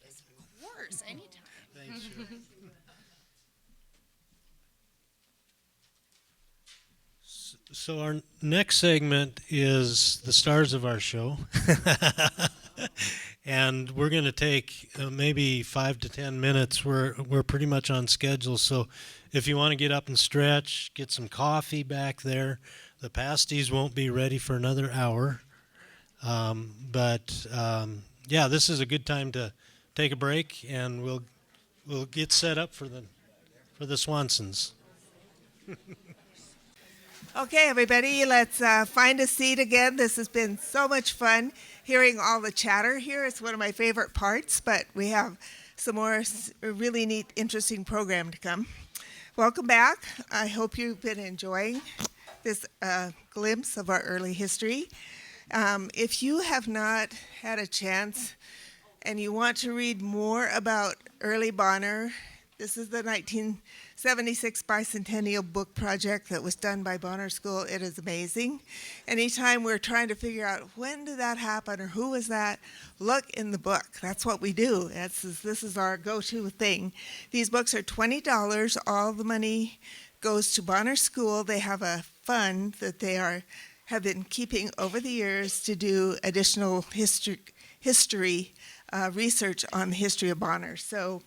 Of course, anytime. Thanks, So our next segment is the stars of our show. And we're going to take maybe 5 to 10 minutes. We're pretty much on schedule. So if you want to get up and stretch, get some coffee back there. The pasties won't be ready for another hour. But this is a good time to take a break, and we'll get set up for the Swansons. Okay, everybody, let's find a seat again. This has been so much fun hearing all the chatter here. It's one of my favorite parts, but we have some more really neat, interesting program to come. Welcome back. I hope you've been enjoying this glimpse of our early history. If you have not had a chance and you want to read more about early Bonner, this is the 1976 Bicentennial Book Project that was done by Bonner School. It is amazing. Anytime we're trying to figure out when did that happen or who was that, look in the book. That's what we do. This is our go-to thing. These books are $20. All the money goes to Bonner School. They have a fund that they have been keeping over the years to do additional history research on the history of Bonner. So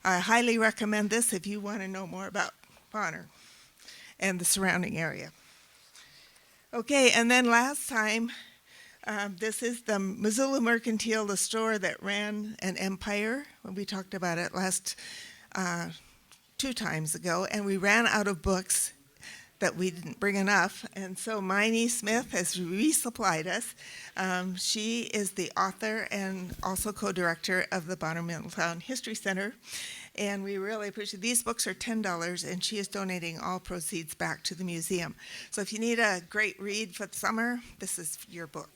I highly recommend this if you want to know more about Bonner and the surrounding area. Okay, and then last time, this is the Missoula Mercantile, the store that ran an empire, when we talked about it last 2 2 times ago, and we ran out of books that we didn't bring enough, and so Miney Smith has resupplied us. She is the author and also co-director of the Bonner Milltown History Center, and we really appreciate. These books are $10, and she is donating all proceeds back to the museum. So if you need a great read for the summer, this is your book.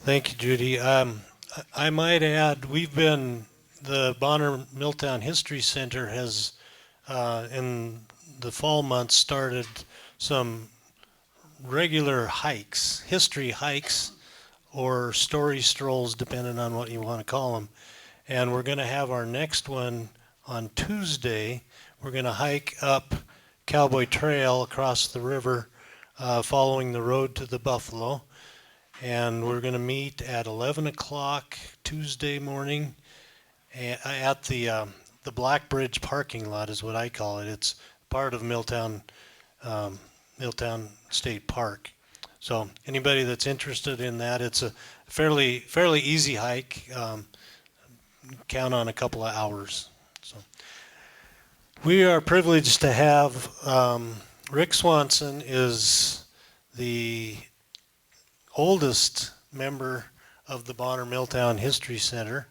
Thank you, Judy. I might add, the Bonner Milltown History Center has, in the fall months, started some regular hikes, history hikes, or story strolls, depending on what you want to call them. And we're going to have our next one on Tuesday. We're going to hike up Cowboy Trail across the river, following the road to the Buffalo. And we're going to meet at 11 o'clock Tuesday morning at the Black Bridge parking lot is what I call it. It's part of Milltown State Park. So anybody that's interested in that, it's a fairly easy hike. Count on a couple of hours. So we are privileged to have Rick Swanson is the oldest member of the Bonner Milltown History Center,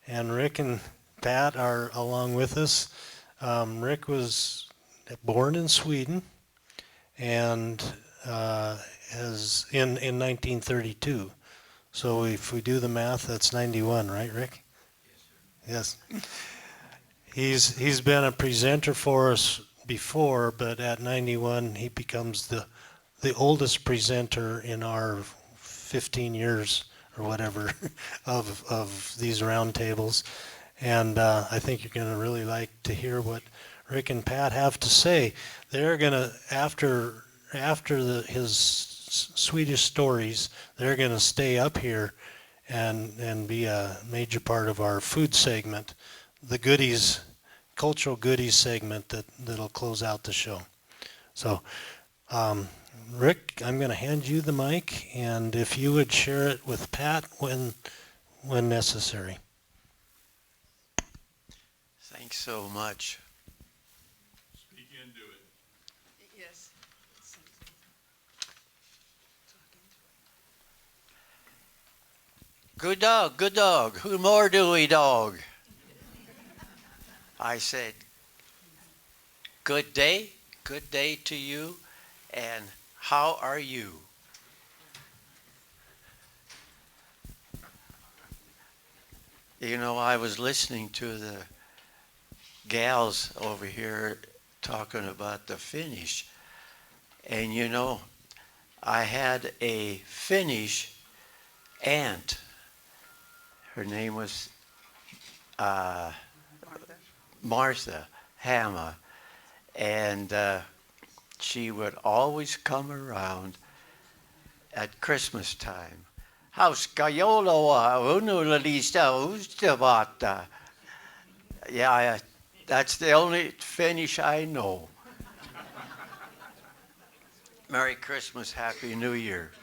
and Rick and Pat are along with us. Rick was born in Sweden and has in 1932. So if we do the math, that's 91, right, Rick? Yes. He's been a presenter for us before, but at 91 he becomes the oldest presenter in our 15 years or whatever of these roundtables. And I think you're going to really like to hear what Rick and Pat have to say. They're going to, after his Swedish stories, they're going to stay up here and be a major part of our food segment, the goodies, cultural goodies segment that'll close out the show. So, Rick, I'm going to hand you the mic, and if you would share it with Pat when necessary. Thanks so much. Speak into it. Yes. Good dog, good dog. Who more do we dog? I said, good day to you, and how are you? You know, I was listening to the gals over here talking about the Finnish, and you know, I had a Finnish aunt. Her name was Martha Hamma, and she would always come around at Christmas time. Yeah, that's the only Finnish I know. Merry Christmas, Happy New Year.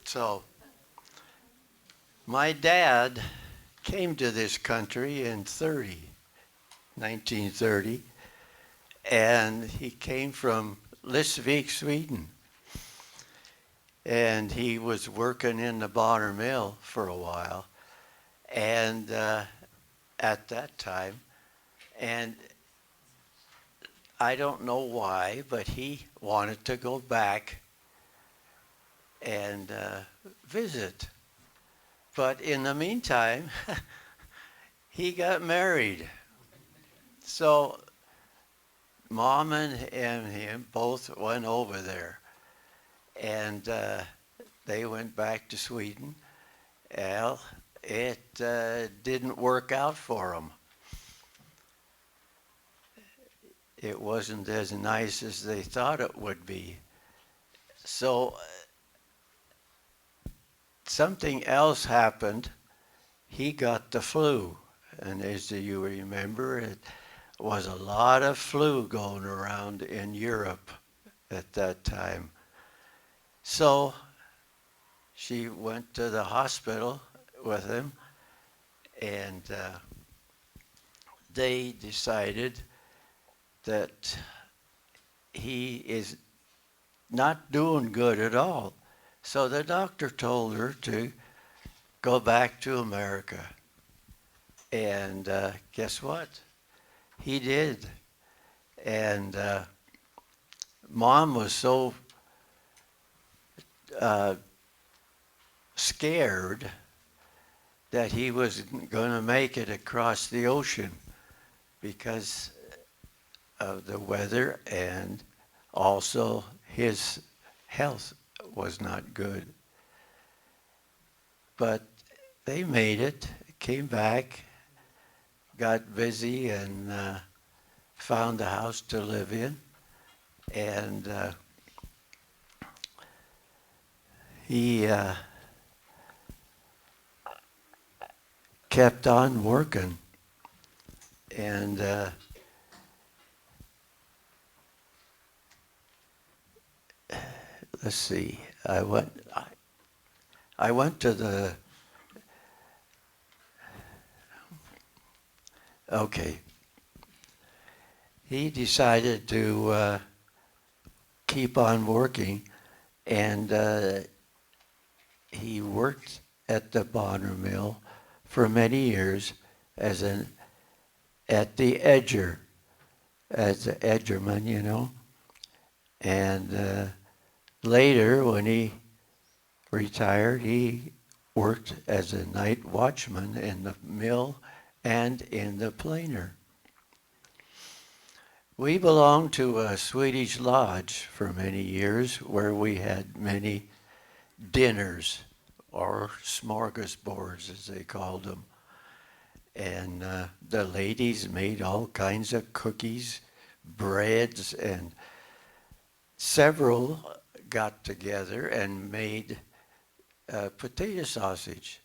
So, my dad came to this country in 1930, and he came from Lissvik, Sweden. And he was working in the Bonner Mill for a while, and at that time, and I don't know why, but he wanted to go back and visit. But in the meantime, he got married. So Mom and him both went over there. And they went back to Sweden. Well, it didn't work out for them. It wasn't as nice as they thought it would be. So something else happened. He got the flu. And as you remember, it was a lot of flu going around in Europe at that time. So she went to the hospital with him, and they decided that he is not doing good at all. So the doctor told her to go back to America. And guess what? He did. And Mom was so scared that he was going to make it across the ocean because of the weather, and also his health was not good. But they made it, came back, got busy, and found a house to live in. And he kept on working. And let's see, I went to the, okay. He decided to keep on working, and he worked at the Bonner Mill for many years as at the edger, as an edgerman, you know. And later, when he retired, he worked as a night watchman in the mill and in the planer. We belonged to a Swedish lodge for many years where we had many dinners, or smorgasbords as they called them. And the ladies made all kinds of cookies, breads, and several got together and made potato sausage.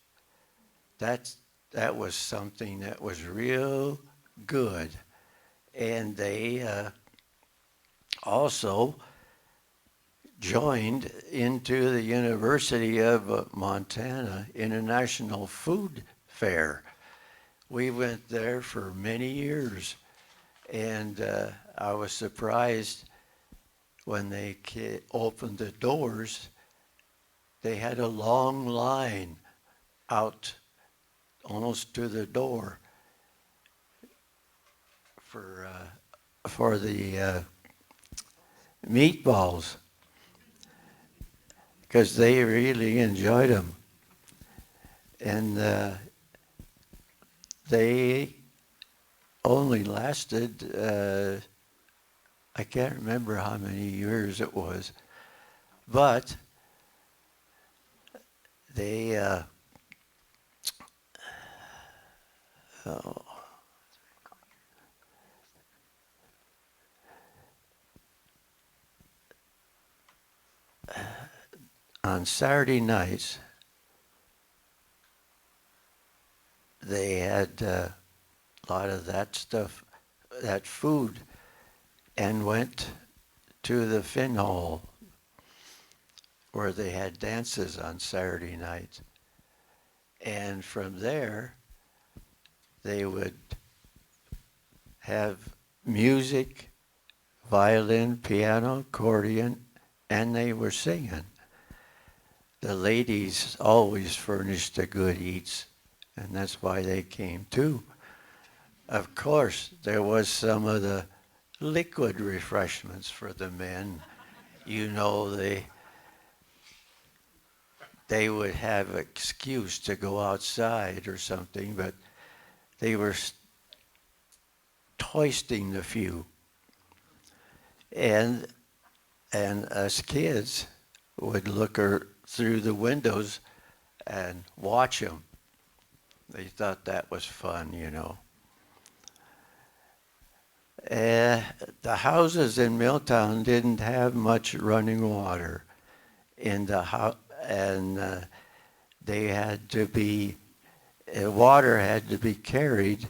That was something that was real good. And they also joined into the University of Montana International Food Fair. We went there for many years, and I was surprised when they opened the doors. They had a long line out almost to the door for the meatballs, because they really enjoyed them. And they only lasted, I can't remember how many years it was, but they on Saturday nights, they had a lot of that stuff, that food, and went to the Finn Hall where they had dances on Saturday nights. And from there, they would have music, violin, piano, accordion, and they were singing. The ladies always furnished the good eats, and that's why they came too. Of course, there was some of the liquid refreshments for the men. You know, they would have an excuse to go outside or something, but they were hoisting the few. And us kids would look through the windows and watch them. They thought that was fun, you know. The houses in Milltown didn't have much running water in the house, and they had to be, water had to be carried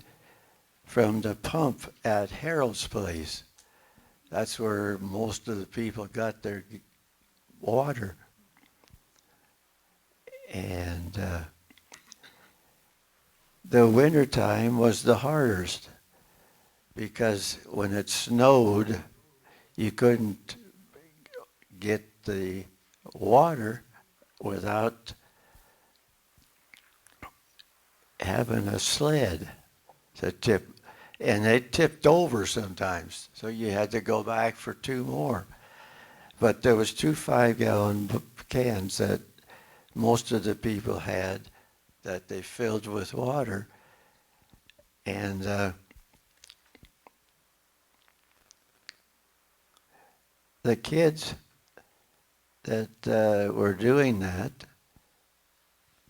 from the pump at Harold's place. That's where most of the people got their water. And the winter time was the hardest because when it snowed, you couldn't get the water without having a sled to tip. And it tipped over sometimes, so you had to go back for two more. But there was 2 5-gallon cans that most of the people had that they filled with water. And the kids that were doing that,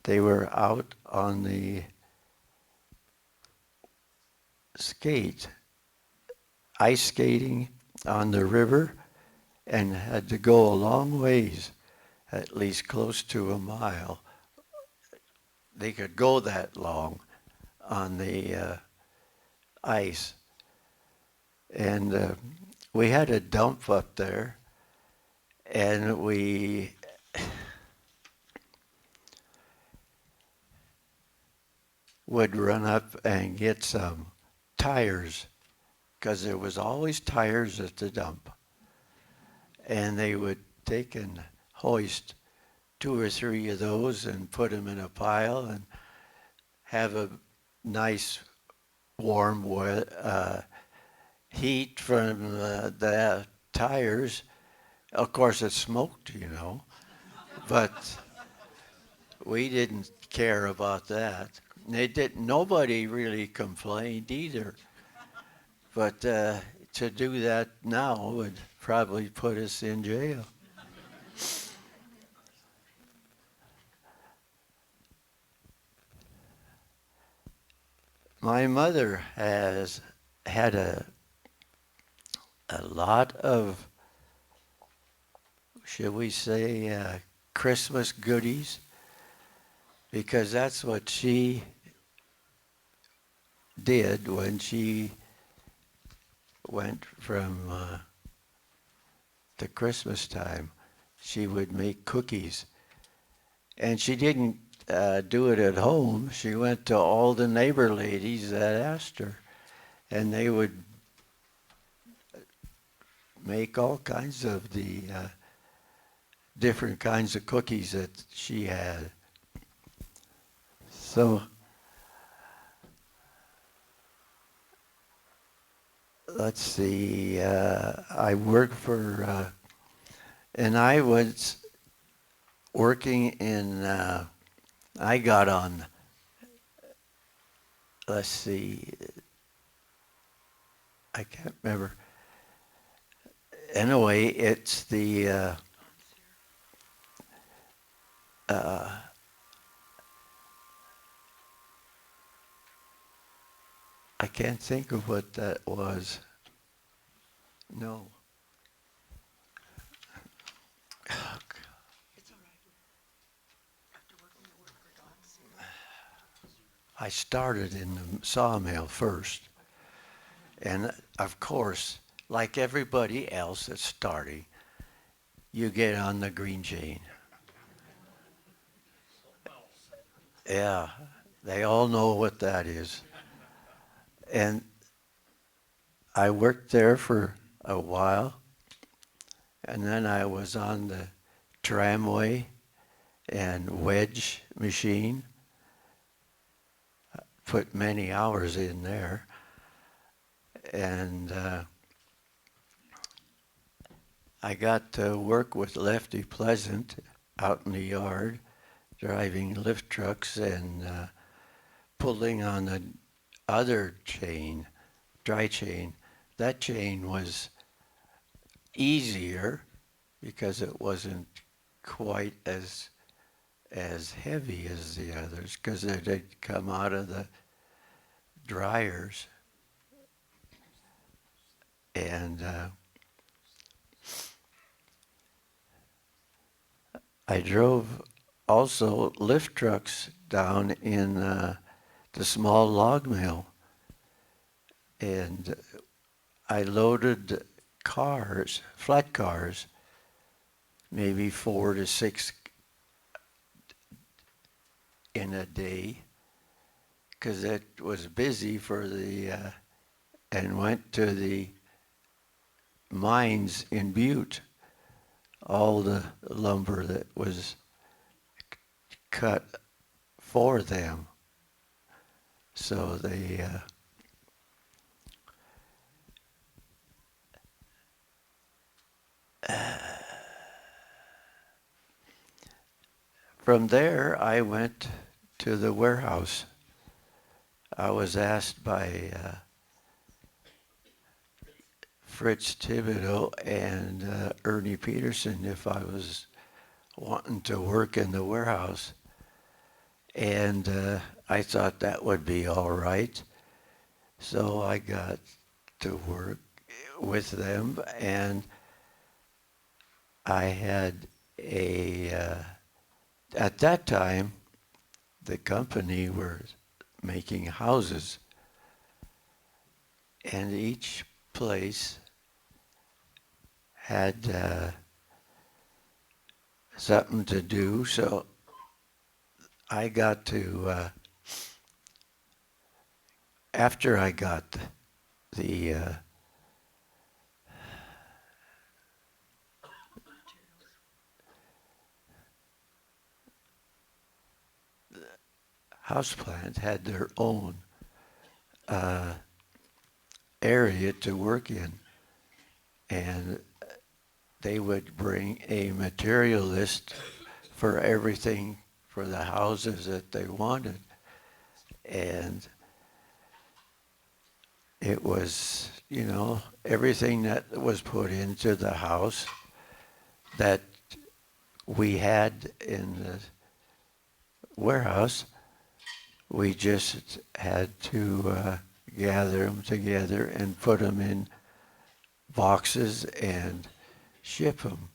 they were out on the ice skating on the river, and had to go a long ways, at least close to a mile. They could go that long on the ice. And we had a dump up there, and we would run up and get some tires, because there was always tires at the dump. And they would take and hoist 2 or 3 of those and put them in a pile and have a nice warm heat from the tires. Of course, it smoked, but we didn't care about that. Nobody really complained either. But to do that now would probably put us in jail. My mother has had a lot of, should we say, Christmas goodies, because that's what she did when she went from the Christmas time. She would make cookies. And she didn't do it at home. She went to all the neighbor ladies that asked her, and they would make all kinds of the different kinds of cookies that she had. So let's see, I worked for, and I was working in, I got on, let's see, I can't remember. Anyway, it's the, I can't think of what that was. No. Oh, It's all right. After working at work for dogs. I started in the sawmill first. And of course, like everybody else that's starting, you get on the green chain. Yeah, they all know what that is. And I worked there for a while, and then I was on the tramway and wedge machine. Put many hours in there. And I got to work with Lefty Pleasant out in the yard, driving lift trucks and pulling on the other chain, dry chain. That chain was easier because it wasn't quite as heavy as the others, because they'd come out of the dryers. And I drove also lift trucks down in the small log mill, and I loaded cars, flat cars, maybe 4 to 6 in a day because it was busy for the and went to the mines in Butte. All the lumber that was cut for them. So they from there I went to the warehouse. I was asked by Fritz Thibodeau and Ernie Peterson if I was wanting to work in the warehouse. And I thought that would be all right. So I got to work with them, and I had at that time, the company was making houses, and each place had something to do, so I got to, after I got the house plant had their own area to work in, and they would bring a material list for everything for the houses that they wanted. And it was, everything that was put into the house that we had in the warehouse, we just had to gather them together and put them in boxes and ship them.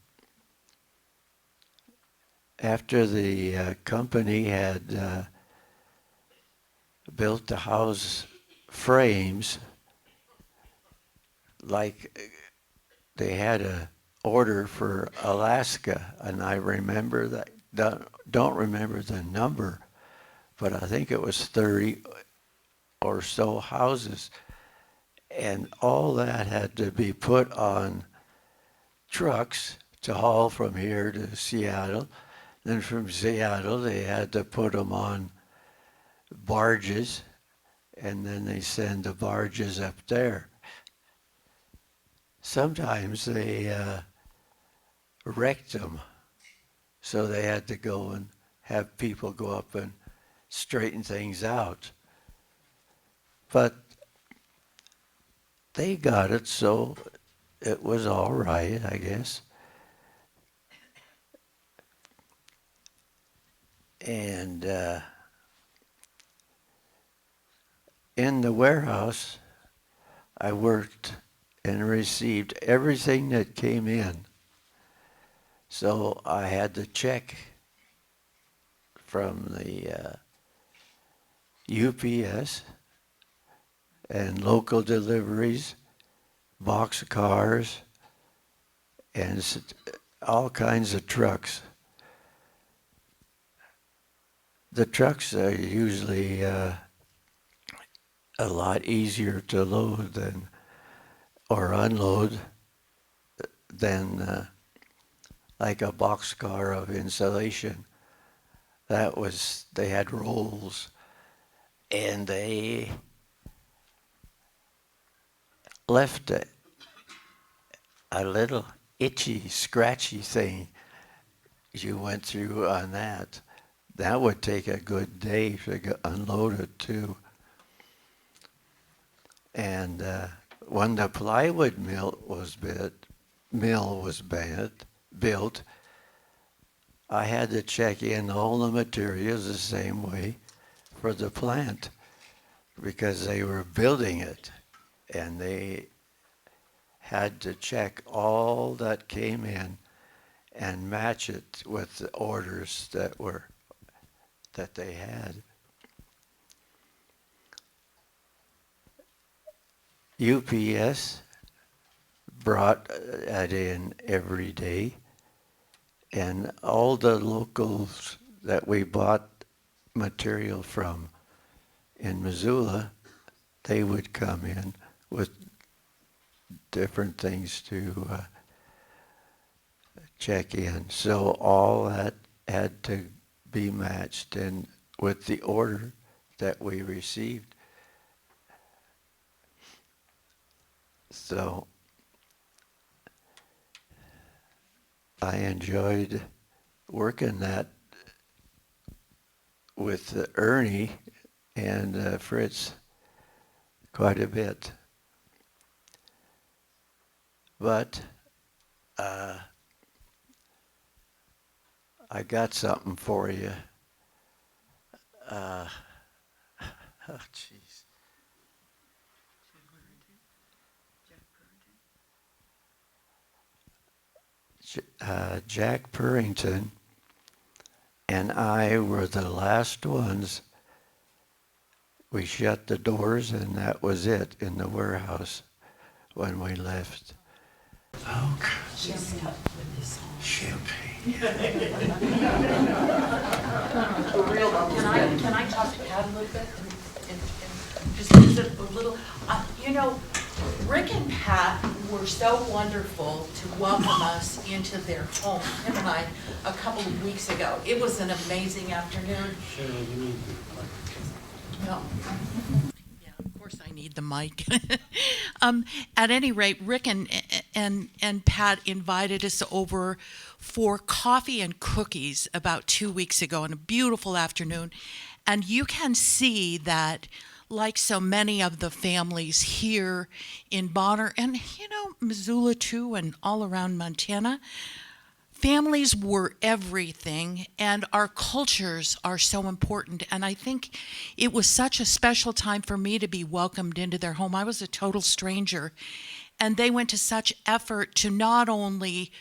After the company had built the house frames, like they had a order for Alaska, and I remember that, don't remember the number, but I think it was 30 or so houses, and all that had to be put on trucks to haul from here to Seattle. Then from Seattle, they had to put them on barges, and then they send the barges up there. Sometimes they wrecked them, so they had to go and have people go up and straighten things out. But they got it, so it was all right, I guess. And in the warehouse, I worked and received everything that came in. So I had to check from the UPS and local deliveries, box cars, and all kinds of trucks. The trucks are usually a lot easier to load than or unload than like a boxcar of insulation. They had rolls, and they left a little itchy, scratchy thing you went through on that. That would take a good day to get unloaded too. And when the plywood mill was built, I had to check in all the materials the same way for the plant because they were building it, and they had to check all that came in and match it with the orders that they had. UPS brought it in every day, and all the locals that we bought material from in Missoula, they would come in with different things to check in. So all that had to be matched in with the order that we received. So I enjoyed working that with Ernie and Fritz quite a bit. But I got something for you. Oh, jeez. Jack Purrington and I were the last ones. We shut the doors, and that was it in the warehouse when we left. Oh, She's stuck with this whole champagne. For real though, can I talk to Pat a little bit and just visit a little? You know, Rick and Pat were so wonderful to welcome us into their home, him and I, a couple of weeks ago. It was an amazing afternoon. No. Yeah, of course I need the mic. At any rate, Rick and Pat invited us over for coffee and cookies about 2 weeks ago on a beautiful afternoon. And you can see that, like so many of the families here in Bonner and, you know, Missoula too, and all around Montana, families were everything, and our cultures are so important. And I think it was such a special time for me to be welcomed into their home. I was a total stranger, and they went to such effort to not only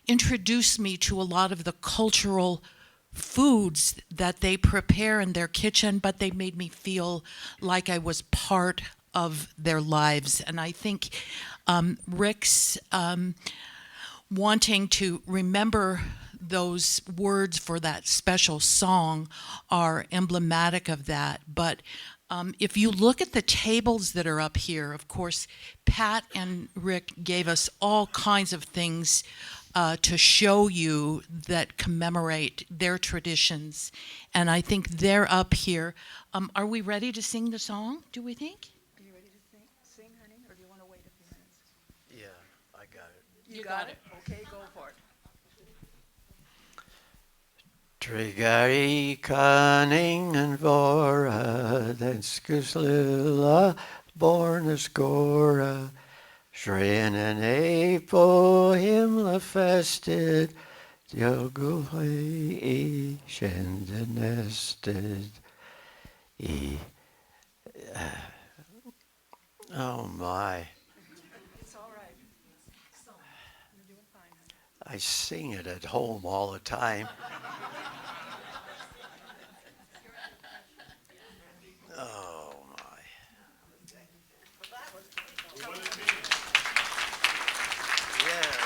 introduce me to a lot of the cultural foods that they prepare in their kitchen, but they made me feel like I was part of their lives. And I think Rick's wanting to remember those words for that special song are emblematic of that. But if you look at the tables that are up here, of course, Pat and Rick gave us all kinds of things to show you that commemorate their traditions. And I think they're up here. Are we ready to sing the song, do we think? Are you ready to sing, honey, or do you want to wait a few minutes? Yeah, I got it. You got it? Okay, go for it. Trigari kaningen vara, den skuslilla borneskora, Shrenen ei på himlafestet, Djogulhei I kändenestet I. Oh my. It's all right. You're doing fine, honey. I sing it at home all the time. Oh my. Yes.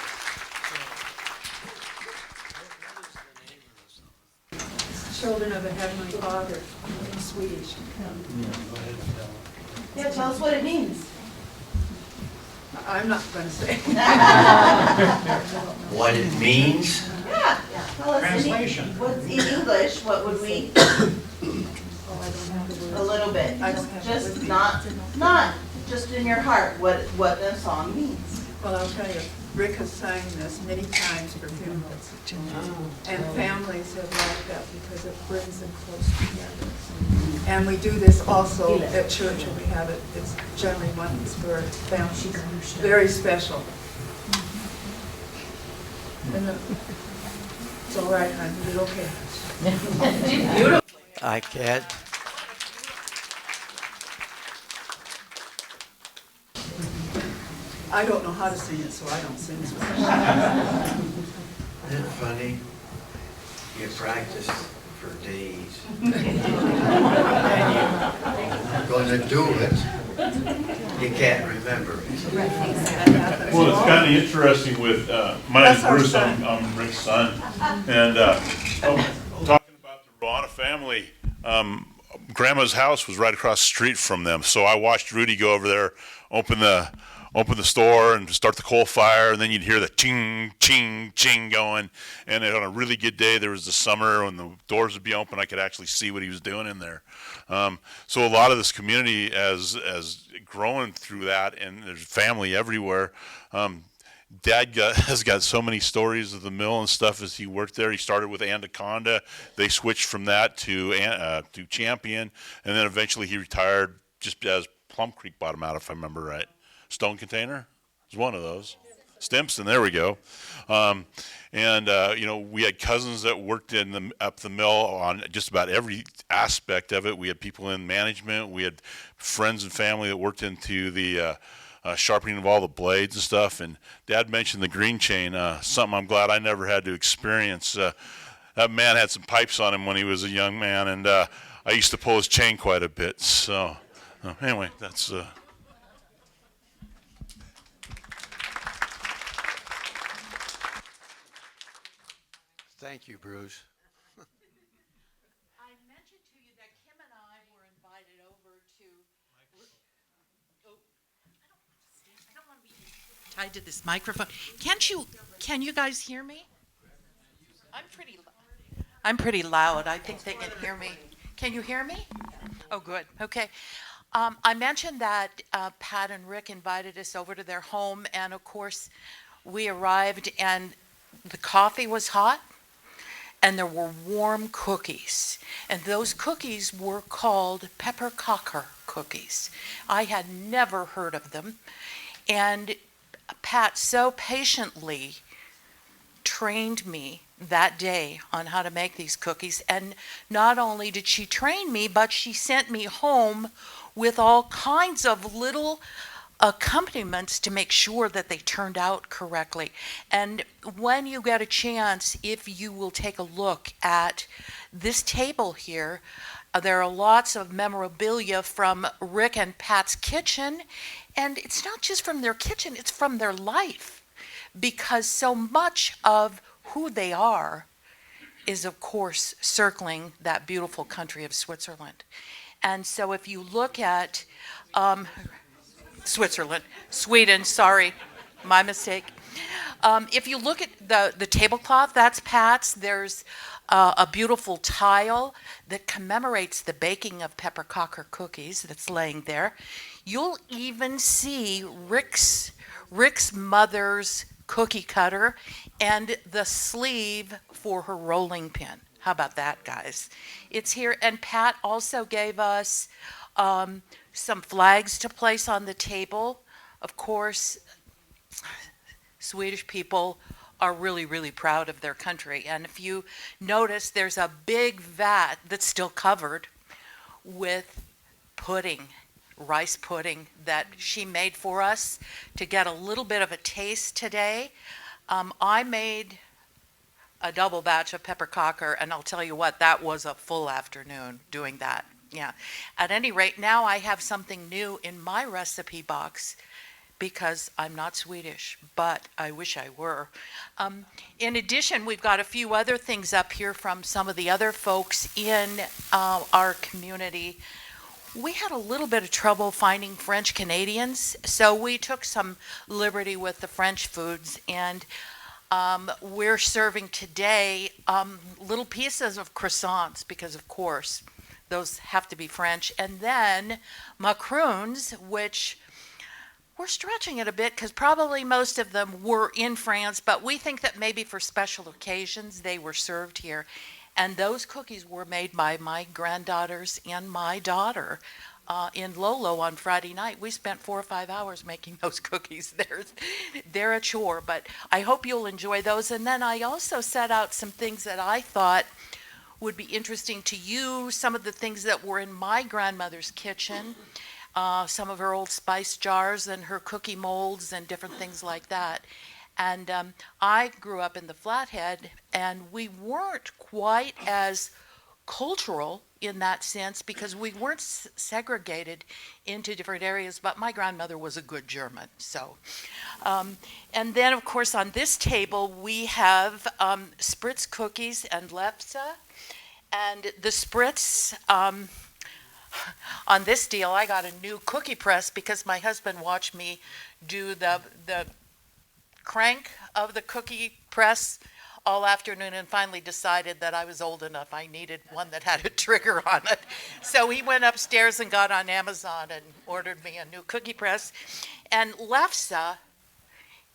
Children of a Heavenly Father in Swedish. Yeah, tell us what it means. I'm not going to say. What it means? Yeah, tell us what's in English, what would we, a little bit, I don't have it just with me. not just in your heart, what the song means. Well, I'll tell you, Rick has sang this many times for funerals. And families have liked that because it brings them close together. And we do this also at church when we have it. It's generally one for families. Very special. And it's all right, honey. It's okay. I can't. I don't know how to sing it, so I don't sing it. Isn't it funny? You practice for days. You're going to do it. You can't remember it. Well, it's kind of interesting with, my name's Bruce, I'm Rick's son, and talking about the Ruana family, Grandma's house was right across the street from them, so I watched Rudy go over there, open the store and start the coal fire, and then you'd hear the ching, ching, ching going. And on a really good day, there was the summer when the doors would be open, I could actually see what he was doing in there. So a lot of this community has grown through that, and there's family everywhere. Dad has got so many stories of the mill and stuff as he worked there. He started with Anaconda. They switched from that to Champion, and then eventually he retired just as Plum Creek bought him out, if I remember right. Stone Container was one of those. Stimson, there we go. We had cousins that worked up the mill on just about every aspect of it. We had people in management. We had friends and family that worked into the sharpening of all the blades and stuff. And Dad mentioned the green chain, something I'm glad I never had to experience. That man had some pipes on him when he was a young man, and I used to pull his chain quite a bit. So anyway, that's... Thank you, Bruce. I mentioned to you that Kim and I were invited over to. I don't want to be tied to this microphone. Can you guys hear me? I'm pretty loud. I think they can hear me. Can you hear me? Oh, good. Okay. I mentioned that Pat and Rick invited us over to their home, and of course, we arrived, and the coffee was hot. And there were warm cookies. And those cookies were called pepper cocker cookies. I had never heard of them. And Pat so patiently trained me that day on how to make these cookies. And not only did she train me, but she sent me home with all kinds of little accompaniments to make sure that they turned out correctly. And when you get a chance, if you will take a look at this table here, there are lots of memorabilia from Rick and Pat's kitchen. And it's not just from their kitchen, it's from their life. Because so much of who they are is, of course, circling that beautiful country of Switzerland. And so if you look at Sweden, sorry, my mistake. If you look at the tablecloth, that's Pat's. There's a beautiful tile that commemorates the baking of pepper cocker cookies that's laying there. You'll even see Rick's mother's cookie cutter and the sleeve for her rolling pin. How about that, guys? It's here, and Pat also gave us some flags to place on the table. Of course, Swedish people are really, really proud of their country. And if you notice, there's a big vat that's still covered with pudding, rice pudding that she made for us to get a little bit of a taste today. I made a double batch of pepper cocker, and I'll tell you what, that was a full afternoon doing that. Yeah. At any rate, now I have something new in my recipe box because I'm not Swedish, but I wish I were. In addition, we've got a few other things up here from some of the other folks in our community. We had a little bit of trouble finding French Canadians, so we took some liberty with the French foods, and we're serving today little pieces of croissants because, of course, those have to be French. And then macaroons, which we're stretching it a bit because probably most of them were in France, but we think that maybe for special occasions they were served here. And those cookies were made by my granddaughters and my daughter in Lolo on Friday night. We spent 4 or 5 hours making those cookies. They're a chore, but I hope you'll enjoy those. And then I also set out some things that I thought would be interesting to you, some of the things that were in my grandmother's kitchen, some of her old spice jars and her cookie molds and different things like that. And I grew up in the Flathead, and we weren't quite as cultural in that sense because we weren't segregated into different areas, but my grandmother was a good German. So, and then of course on this table we have Spritz cookies and Lepsa, And the spritz, on this deal, I got a new cookie press because my husband watched me do the crank of the cookie press all afternoon and finally decided that I was old enough. I needed one that had a trigger on it. So he went upstairs and got on Amazon and ordered me a new cookie press. And Lefse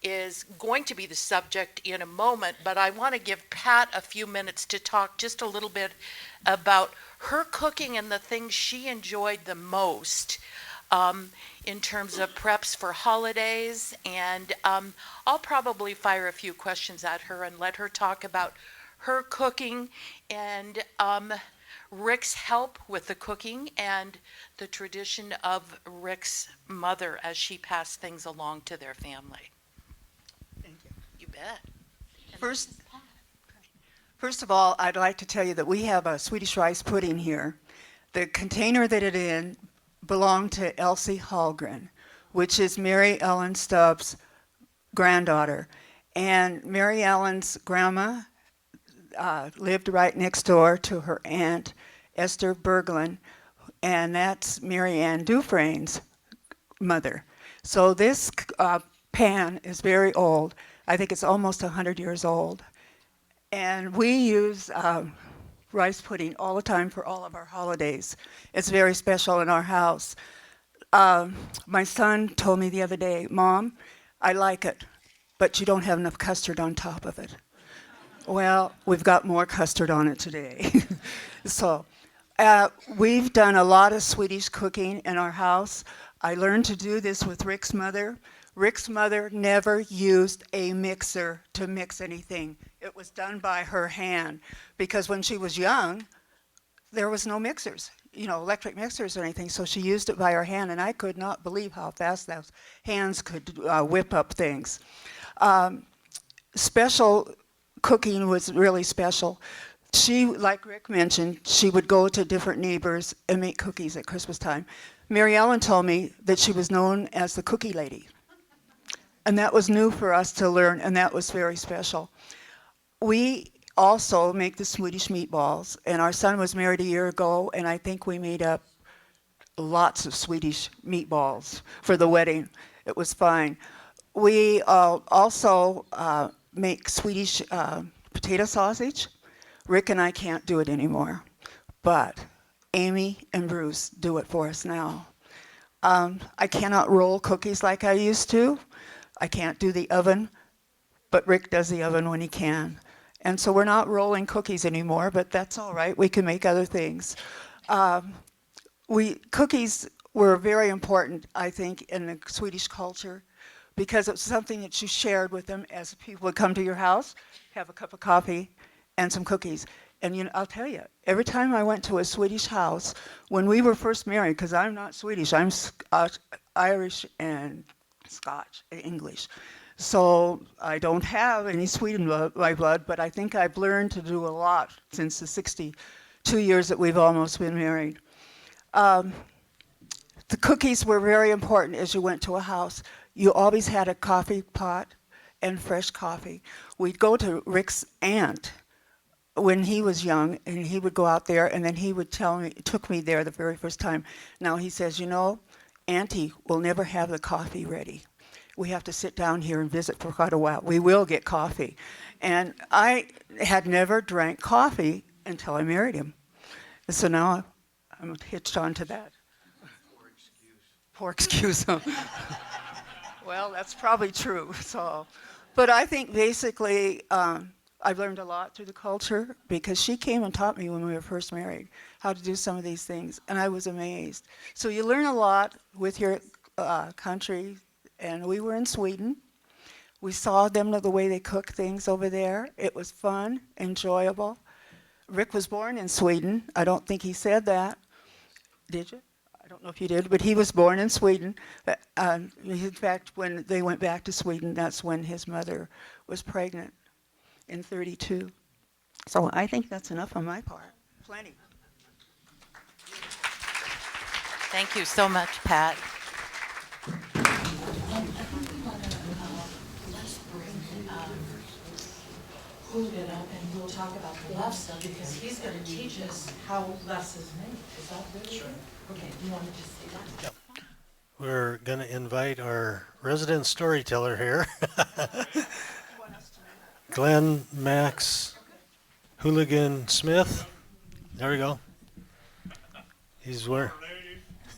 is going to be the subject in a moment, but I want to give Pat a few minutes to talk just a little bit about her cooking and the things she enjoyed the most in terms of preps for holidays. And I'll probably fire a few questions at her and let her talk about her cooking and Rick's help with the cooking and the tradition of Rick's mother as she passed things along to their family. Thank you. You bet. First of all, I'd like to tell you that we have a Swedish rice pudding here. The container that it's in belonged to Elsie Hallgren, which is Mary Ellen Stubbs' granddaughter. And Mary Ellen's grandma lived right next door to her aunt, Esther Berglund, and that's Mary Ann Dufresne's mother. So this pan is very old. I think it's almost 100 years old. And we use rice pudding all the time for all of our holidays. It's very special in our house. My son told me the other day, Mom, I like it, but you don't have enough custard on top of it. Well, we've got more custard on it today. So we've done a lot of Swedish cooking in our house. I learned to do this with Rick's mother. Rick's mother never used a mixer to mix anything. It was done by her hand because when she was young, there was no mixers, electric mixers or anything, so she used it by her hand, and I could not believe how fast those hands could whip up things. Special cooking was really special. She, like Rick mentioned, she would go to different neighbors and make cookies at Christmas time. Mary Ellen told me that she was known as the cookie lady. And that was new for us to learn, and that was very special. We also make the Swedish meatballs, and our son was married a year ago, and I think we made up lots of Swedish meatballs for the wedding. It was fine. We also make Swedish potato sausage. Rick and I can't do it anymore, but Amy and Bruce do it for us now. I cannot roll cookies like I used to. I can't do the oven, but Rick does the oven when he can. And so we're not rolling cookies anymore, but that's all right. We can make other things. Cookies were very important, I think, in the Swedish culture because it was something that you shared with them as people would come to your house, have a cup of coffee and some cookies. And I'll tell you, every time I went to a Swedish house, when we were first married, because I'm not Swedish, I'm Irish and Scotch, English. So I don't have any Sweden in my blood, but I think I've learned to do a lot since the 62 years that we've almost been married. The cookies were very important as you went to a house. You always had a coffee pot and fresh coffee. We'd go to Rick's aunt when he was young, and he would go out there, and then he would tell me, took me there the very first time. Now he says, Auntie will never have the coffee ready. We have to sit down here and visit for quite a while. We will get coffee. And I had never drank coffee until I married him. So now I'm hitched on to that. Poor excuse. Well, that's probably true. But I think basically I've learned a lot through the culture because she came and taught me when we were first married how to do some of these things, and I was amazed. So you learn a lot with your country, and we were in Sweden. We saw them the way they cook things over there. It was fun, enjoyable. Rick was born in Sweden. I don't think he said that. Did you? I don't know if you did, but he was born in Sweden. In fact, when they went back to Sweden, that's when his mother was pregnant in 1932. So I think that's enough on my part. Plenty. Thank you so much, Pat. Hooligan and we'll talk about the lefse because he's going to teach us how lefse is made. Is that really true? Okay, you want to just say that? Yep. We're going to invite our resident storyteller here, Glenn Max Hooligan Smith. There we go. He's where?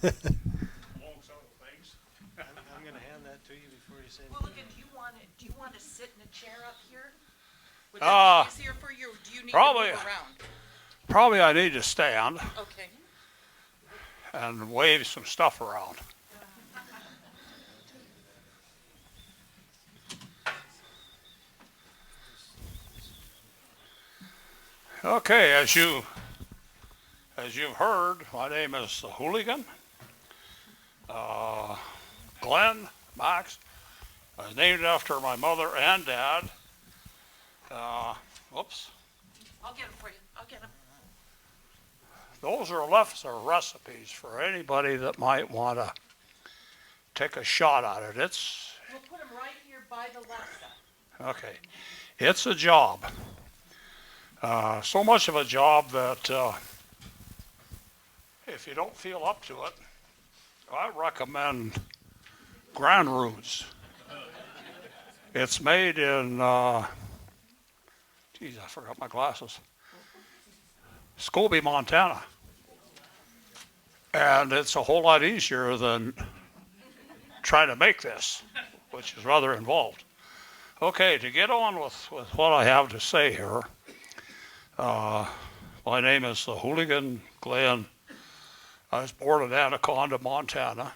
I'm going to hand that to you before you say anything. Hooligan, do you want to sit in a chair up here? Would that be easier for you? Do you need to move around? Probably I need to stand Okay. and wave some stuff around. Okay, as you've heard, my name is the Hooligan. Glenn Max. I was named after my mother and dad. Whoops. I'll get them for you. I'll get them. Those are lefse recipes for anybody that might want to take a shot at it. We'll put them right here by the lefse. Okay. It's a job. So much of a job that if you don't feel up to it, I recommend Grand Roots. It's made in, geez, I forgot my glasses. Scobie, Montana. And it's a whole lot easier than trying to make this, which is rather involved. Okay, to get on with what I have to say here, my name is the Hooligan Glenn. I was born in Anaconda, Montana.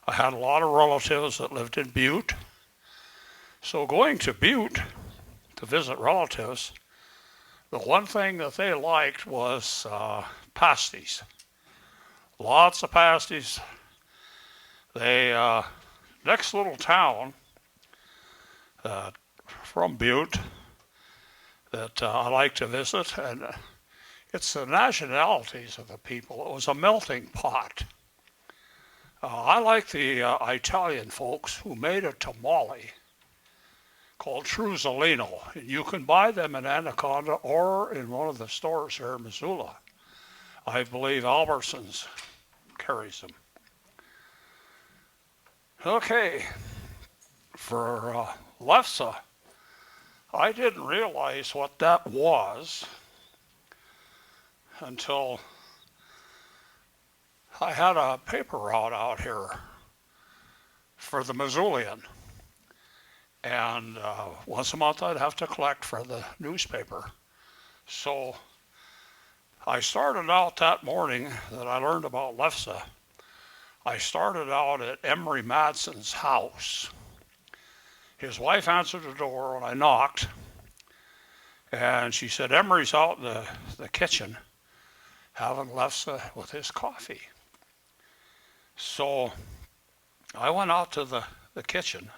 I had a lot of relatives that lived in Butte. So going to Butte to visit relatives, the one thing that they liked was pasties. Lots of pasties. They, next little town from Butte that I like to visit, and it's the nationalities of the people. It was a melting pot. I like the Italian folks who made a tamale called Truzzolino. You can buy them in Anaconda or in one of the stores here in Missoula. I believe Albertsons carries them. Okay, for lefse, I didn't realize what that was until I had a paper route out here for the Missoulian. And once a month I'd have to collect for the newspaper. So I started out that morning that I learned about lefse. I started out at Emery Madsen's house. His wife answered the door when I knocked, and she said, Emery's out in the kitchen having lefse with his coffee. So I went out to the kitchen,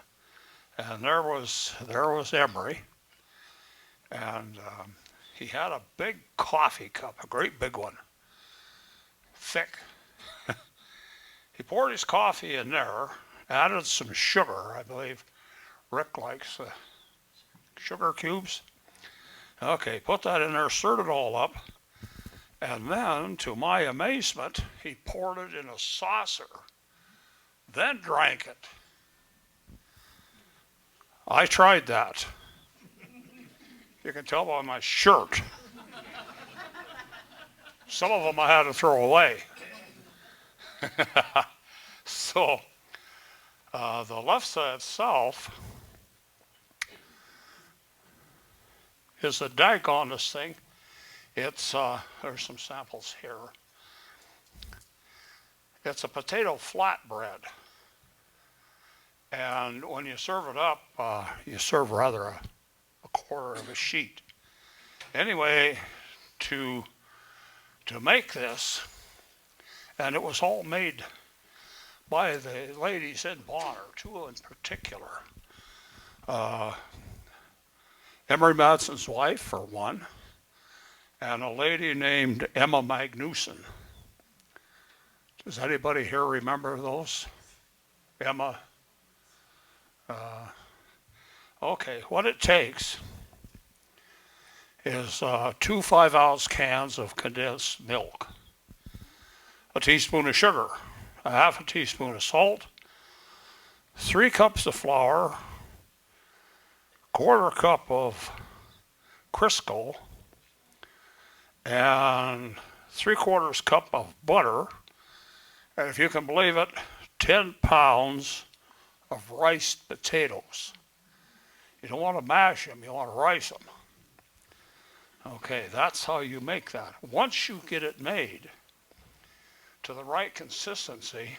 and there was Emery, and he had a big coffee cup, a great big one, thick. He poured his coffee in there, added some sugar, I believe. Rick likes sugar cubes. Okay, put that in there, stirred it all up, and then, to my amazement, he poured it in a saucer, then drank it. I tried that. You can tell by my shirt. Some of them I had to throw away. So, the lefse itself is the daggonest thing. It's, there's some samples here. It's a potato flatbread. And when you serve it up, you serve rather a quarter of a sheet. Anyway, to make this, and it was all made by the ladies in Bonner, two in particular. Emery Madsen's wife, for one, and a lady named Emma Magnuson. Does anybody here remember those? Emma? Okay, what it takes is 2 5-ounce cans of condensed milk, a teaspoon of sugar, a half a teaspoon of salt, 3 cups of flour, quarter cup of Crisco, and 3/4 cup of butter, and if you can believe it, 10 pounds of riced potatoes. You don't want to mash them, you want to rice them. Okay, that's how you make that. Once you get it made to the right consistency,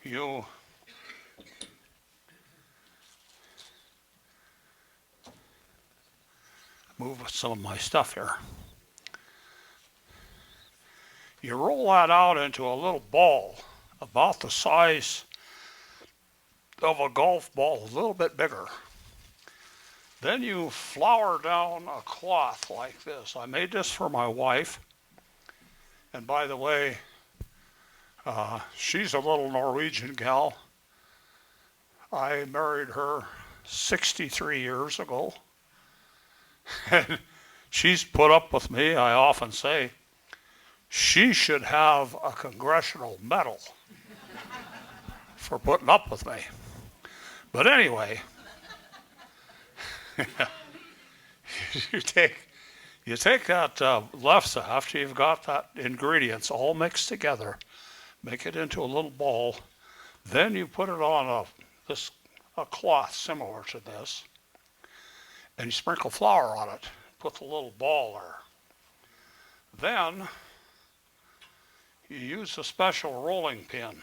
you move some of my stuff here. You roll that out into a little ball about the size of a golf ball, a little bit bigger. Then you flour down a cloth like this. I made this for my wife. And by the way, she's a little Norwegian gal. I married her 63 years ago. And she's put up with me. I often say she should have a congressional medal for putting up with me. But anyway, you take that lefse after you've got that ingredients all mixed together, make it into a little ball, then you put it on a cloth similar to this, and you sprinkle flour on it, put the little ball there. Then you use a special rolling pin.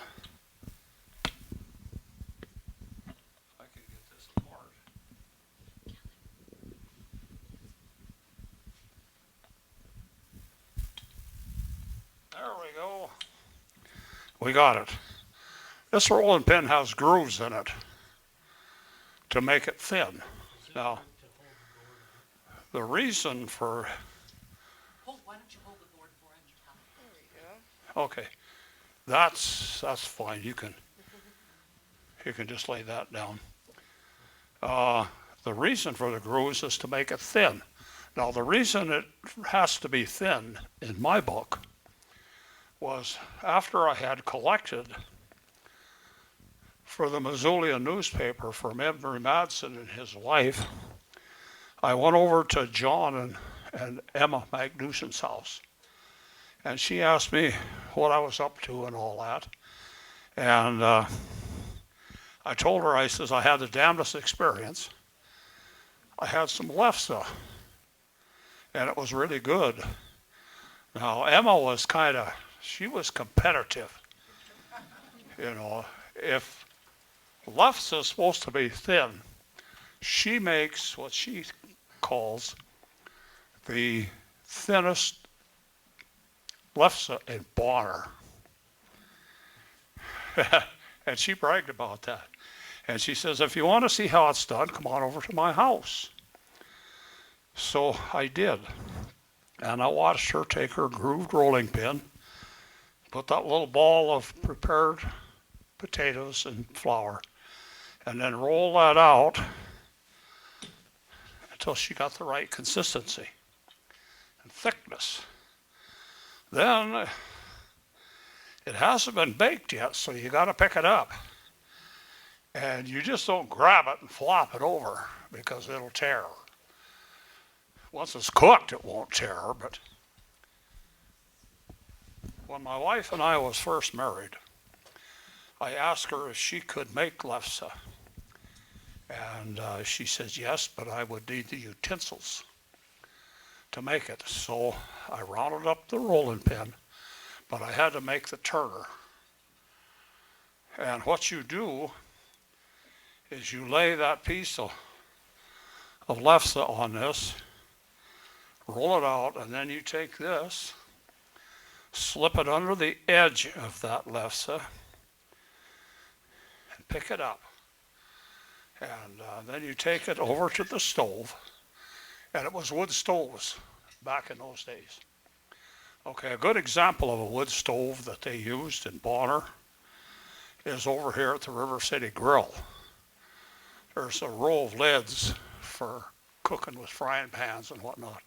There we go. We got it. This rolling pin has grooves in it to make it thin. Now, the reason for... Why don't you hold the board for him? There we go. Okay. That's fine. You can just lay that down. The reason for the grooves is to make it thin. Now, the reason it has to be thin, in my book, was after I had collected for the Missoulian newspaper from Emory Madsen and his wife, I went over to John and Emma Magnuson's house. And she asked me what I was up to and all that. And I told her, I says, I had the damnedest experience. I had some lefse, and it was really good. Now, Emma was she was competitive. You know, if lefse is supposed to be thin, she makes what she calls the thinnest lefse in Bonner. And she bragged about that. And she says, if you want to see how it's done, come on over to my house. So I did. And I watched her take her grooved rolling pin, put that little ball of prepared potatoes and flour, and then roll that out until she got the right consistency and thickness. Then it hasn't been baked yet, so you got to pick it up. And you just don't grab it and flop it over because it'll tear. Once it's cooked, it won't tear, but when my wife and I was first married, I asked her if she could make lefse. And she says yes, but I would need the utensils to make it. So I rounded up the rolling pin, but I had to make the turner. And what you do is you lay that piece of lefse on this, roll it out, and then you take this, slip it under the edge of that lefse, and pick it up. And then you take it over to the stove, and it was wood stoves back in those days. Okay, a good example of a wood stove that they used in Bonner is over here at the River City Grill. There's a row of lids for cooking with frying pans and whatnot.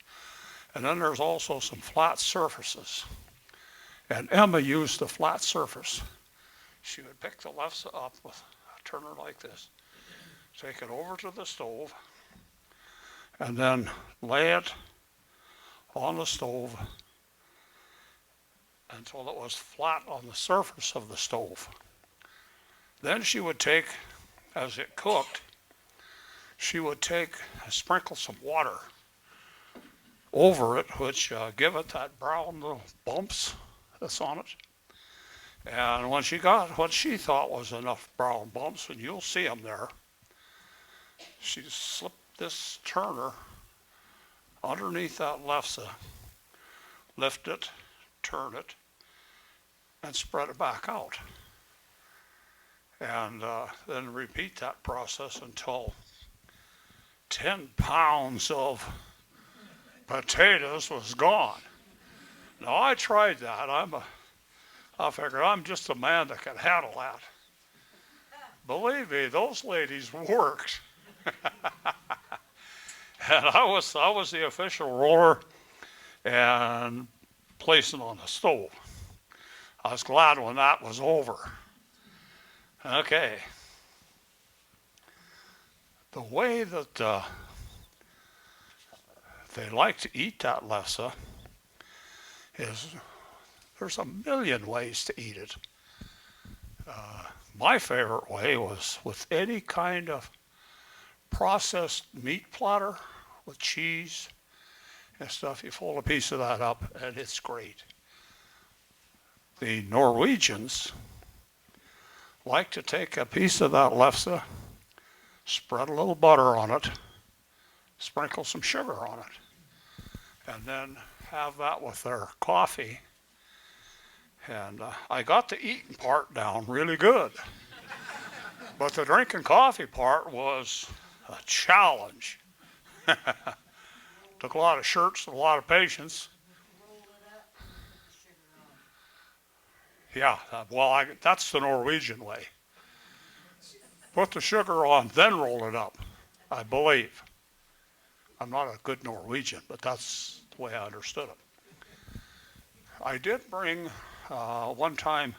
And then there's also some flat surfaces. And Emma used the flat surface. She would pick the lefse up with a turner like this, take it over to the stove, and then lay it on the stove until it was flat on the surface of the stove. Then she would take, as it cooked, she would sprinkle some water over it, which give it that brown little bumps that's on it. And when she got what she thought was enough brown bumps, and you'll see them there, she slipped this turner underneath that lefse, lift it, turn it, and spread it back out. And then repeat that process until 10 pounds of potatoes was gone. Now I tried that. I figured I'm just a man that can handle that. Believe me, those ladies worked. And I was the official roller and placing on the stove. I was glad when that was over. Okay. The way that they like to eat that lefse is there's a million ways to eat it. My favorite way was with any kind of processed meat platter with cheese and stuff. You fold a piece of that up and it's great. The Norwegians like to take a piece of that lefse, spread a little butter on it, sprinkle some sugar on it, and then have that with their coffee. And I got the eating part down really good. But the drinking coffee part was a challenge. Took a lot of shirts and a lot of patience. Yeah, well, that's the Norwegian way. Put the sugar on, then roll it up, I believe. I'm not a good Norwegian, but that's the way I understood it. I did bring, one time,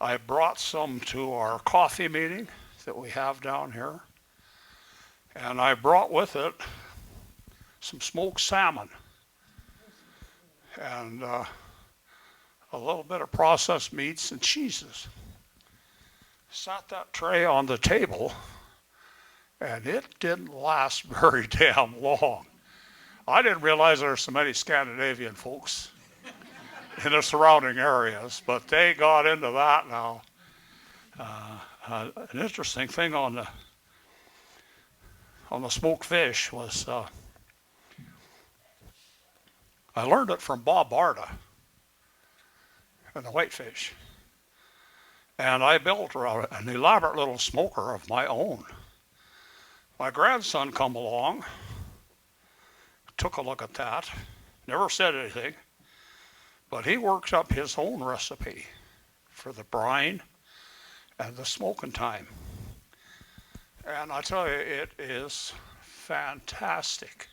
I brought some to our coffee meeting that we have down here. And I brought with it some smoked salmon and a little bit of processed meats and cheeses. Sat that tray on the table, and it didn't last very damn long. I didn't realize there were so many Scandinavian folks in the surrounding areas, but they got into that now. An interesting thing on the smoked fish was I learned it from Bob Barda and the whitefish. And I built an elaborate little smoker of my own. My grandson come along, took a look at that, never said anything, but he worked up his own recipe for the brine and the smoking time. And I tell you, it is fantastic.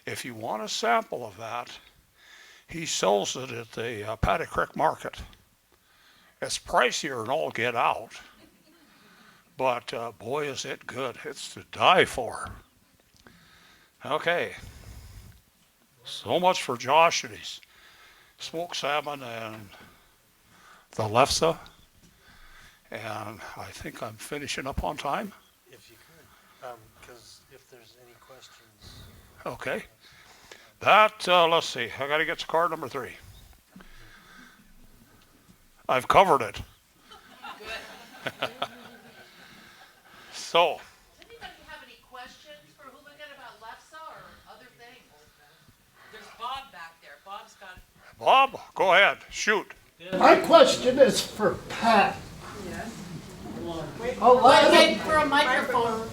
If you want a sample of that, he sells it at the Paddy Creek Market. It's pricier than all get out, but boy, is it good. It's to die for. Okay, so much for Josh and his smoked salmon and the lefse. And I think I'm finishing up on time. If you could, because if there's any questions. Okay. That, let's see, I got to get to card number 3. I've covered it. So. Does anybody have any questions for Hooligan about lefse or other things? There's Bob back there. Bob's got it. Bob, go ahead, shoot. My question is for Pat. Yes. Wait for a microphone.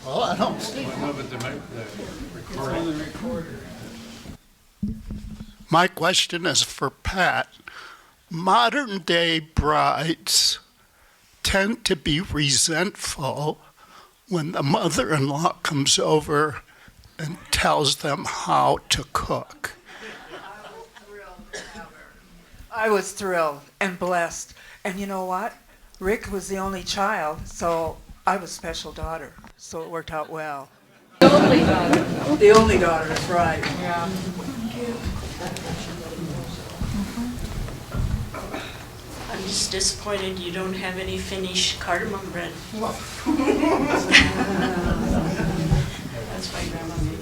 Well, I don't see. My question is for Pat. Modern day brides tend to be resentful when the mother-in-law comes over and tells them how to cook? I was thrilled and blessed. And you know what? Rick was the only child, so I was special daughter. So it worked out well. The only daughter. The only daughter, that's right. Yeah. I'm just disappointed you don't have any Finnish cardamom bread. That's my grandma made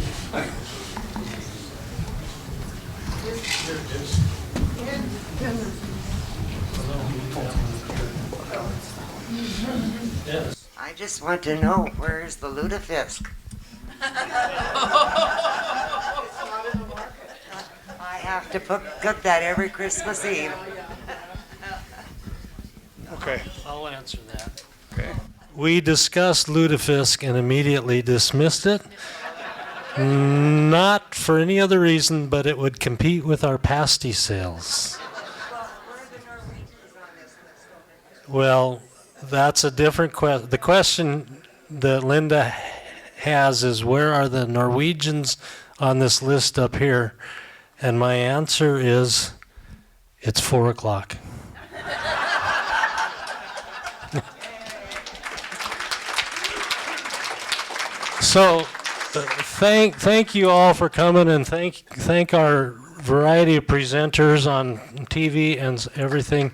that. I just want to know, where's the lutefisk? I have to cook that every Christmas Eve. Okay. I'll answer that. Okay. We discussed lutefisk and immediately dismissed it. Not for any other reason, but it would compete with our pasty sales. Well, that's a different question. The question that Linda has is, where are the Norwegians on this list up here? And my answer is, it's 4 o'clock. So, thank you all for coming, and thank our variety of presenters on TV and everything.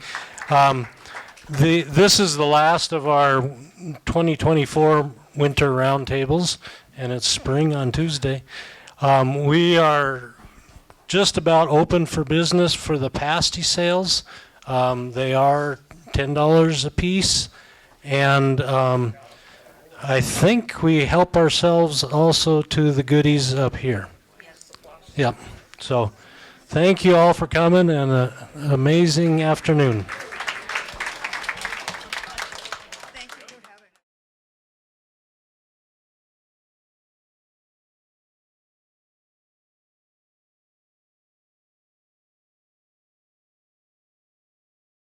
This is the last of our 2024 winter roundtables, and it's spring on Tuesday. We are just about open for business for the pasty sales. They are $10 a piece, and I think we help ourselves also to the goodies up here. Yep. So thank you all for coming, and an amazing afternoon.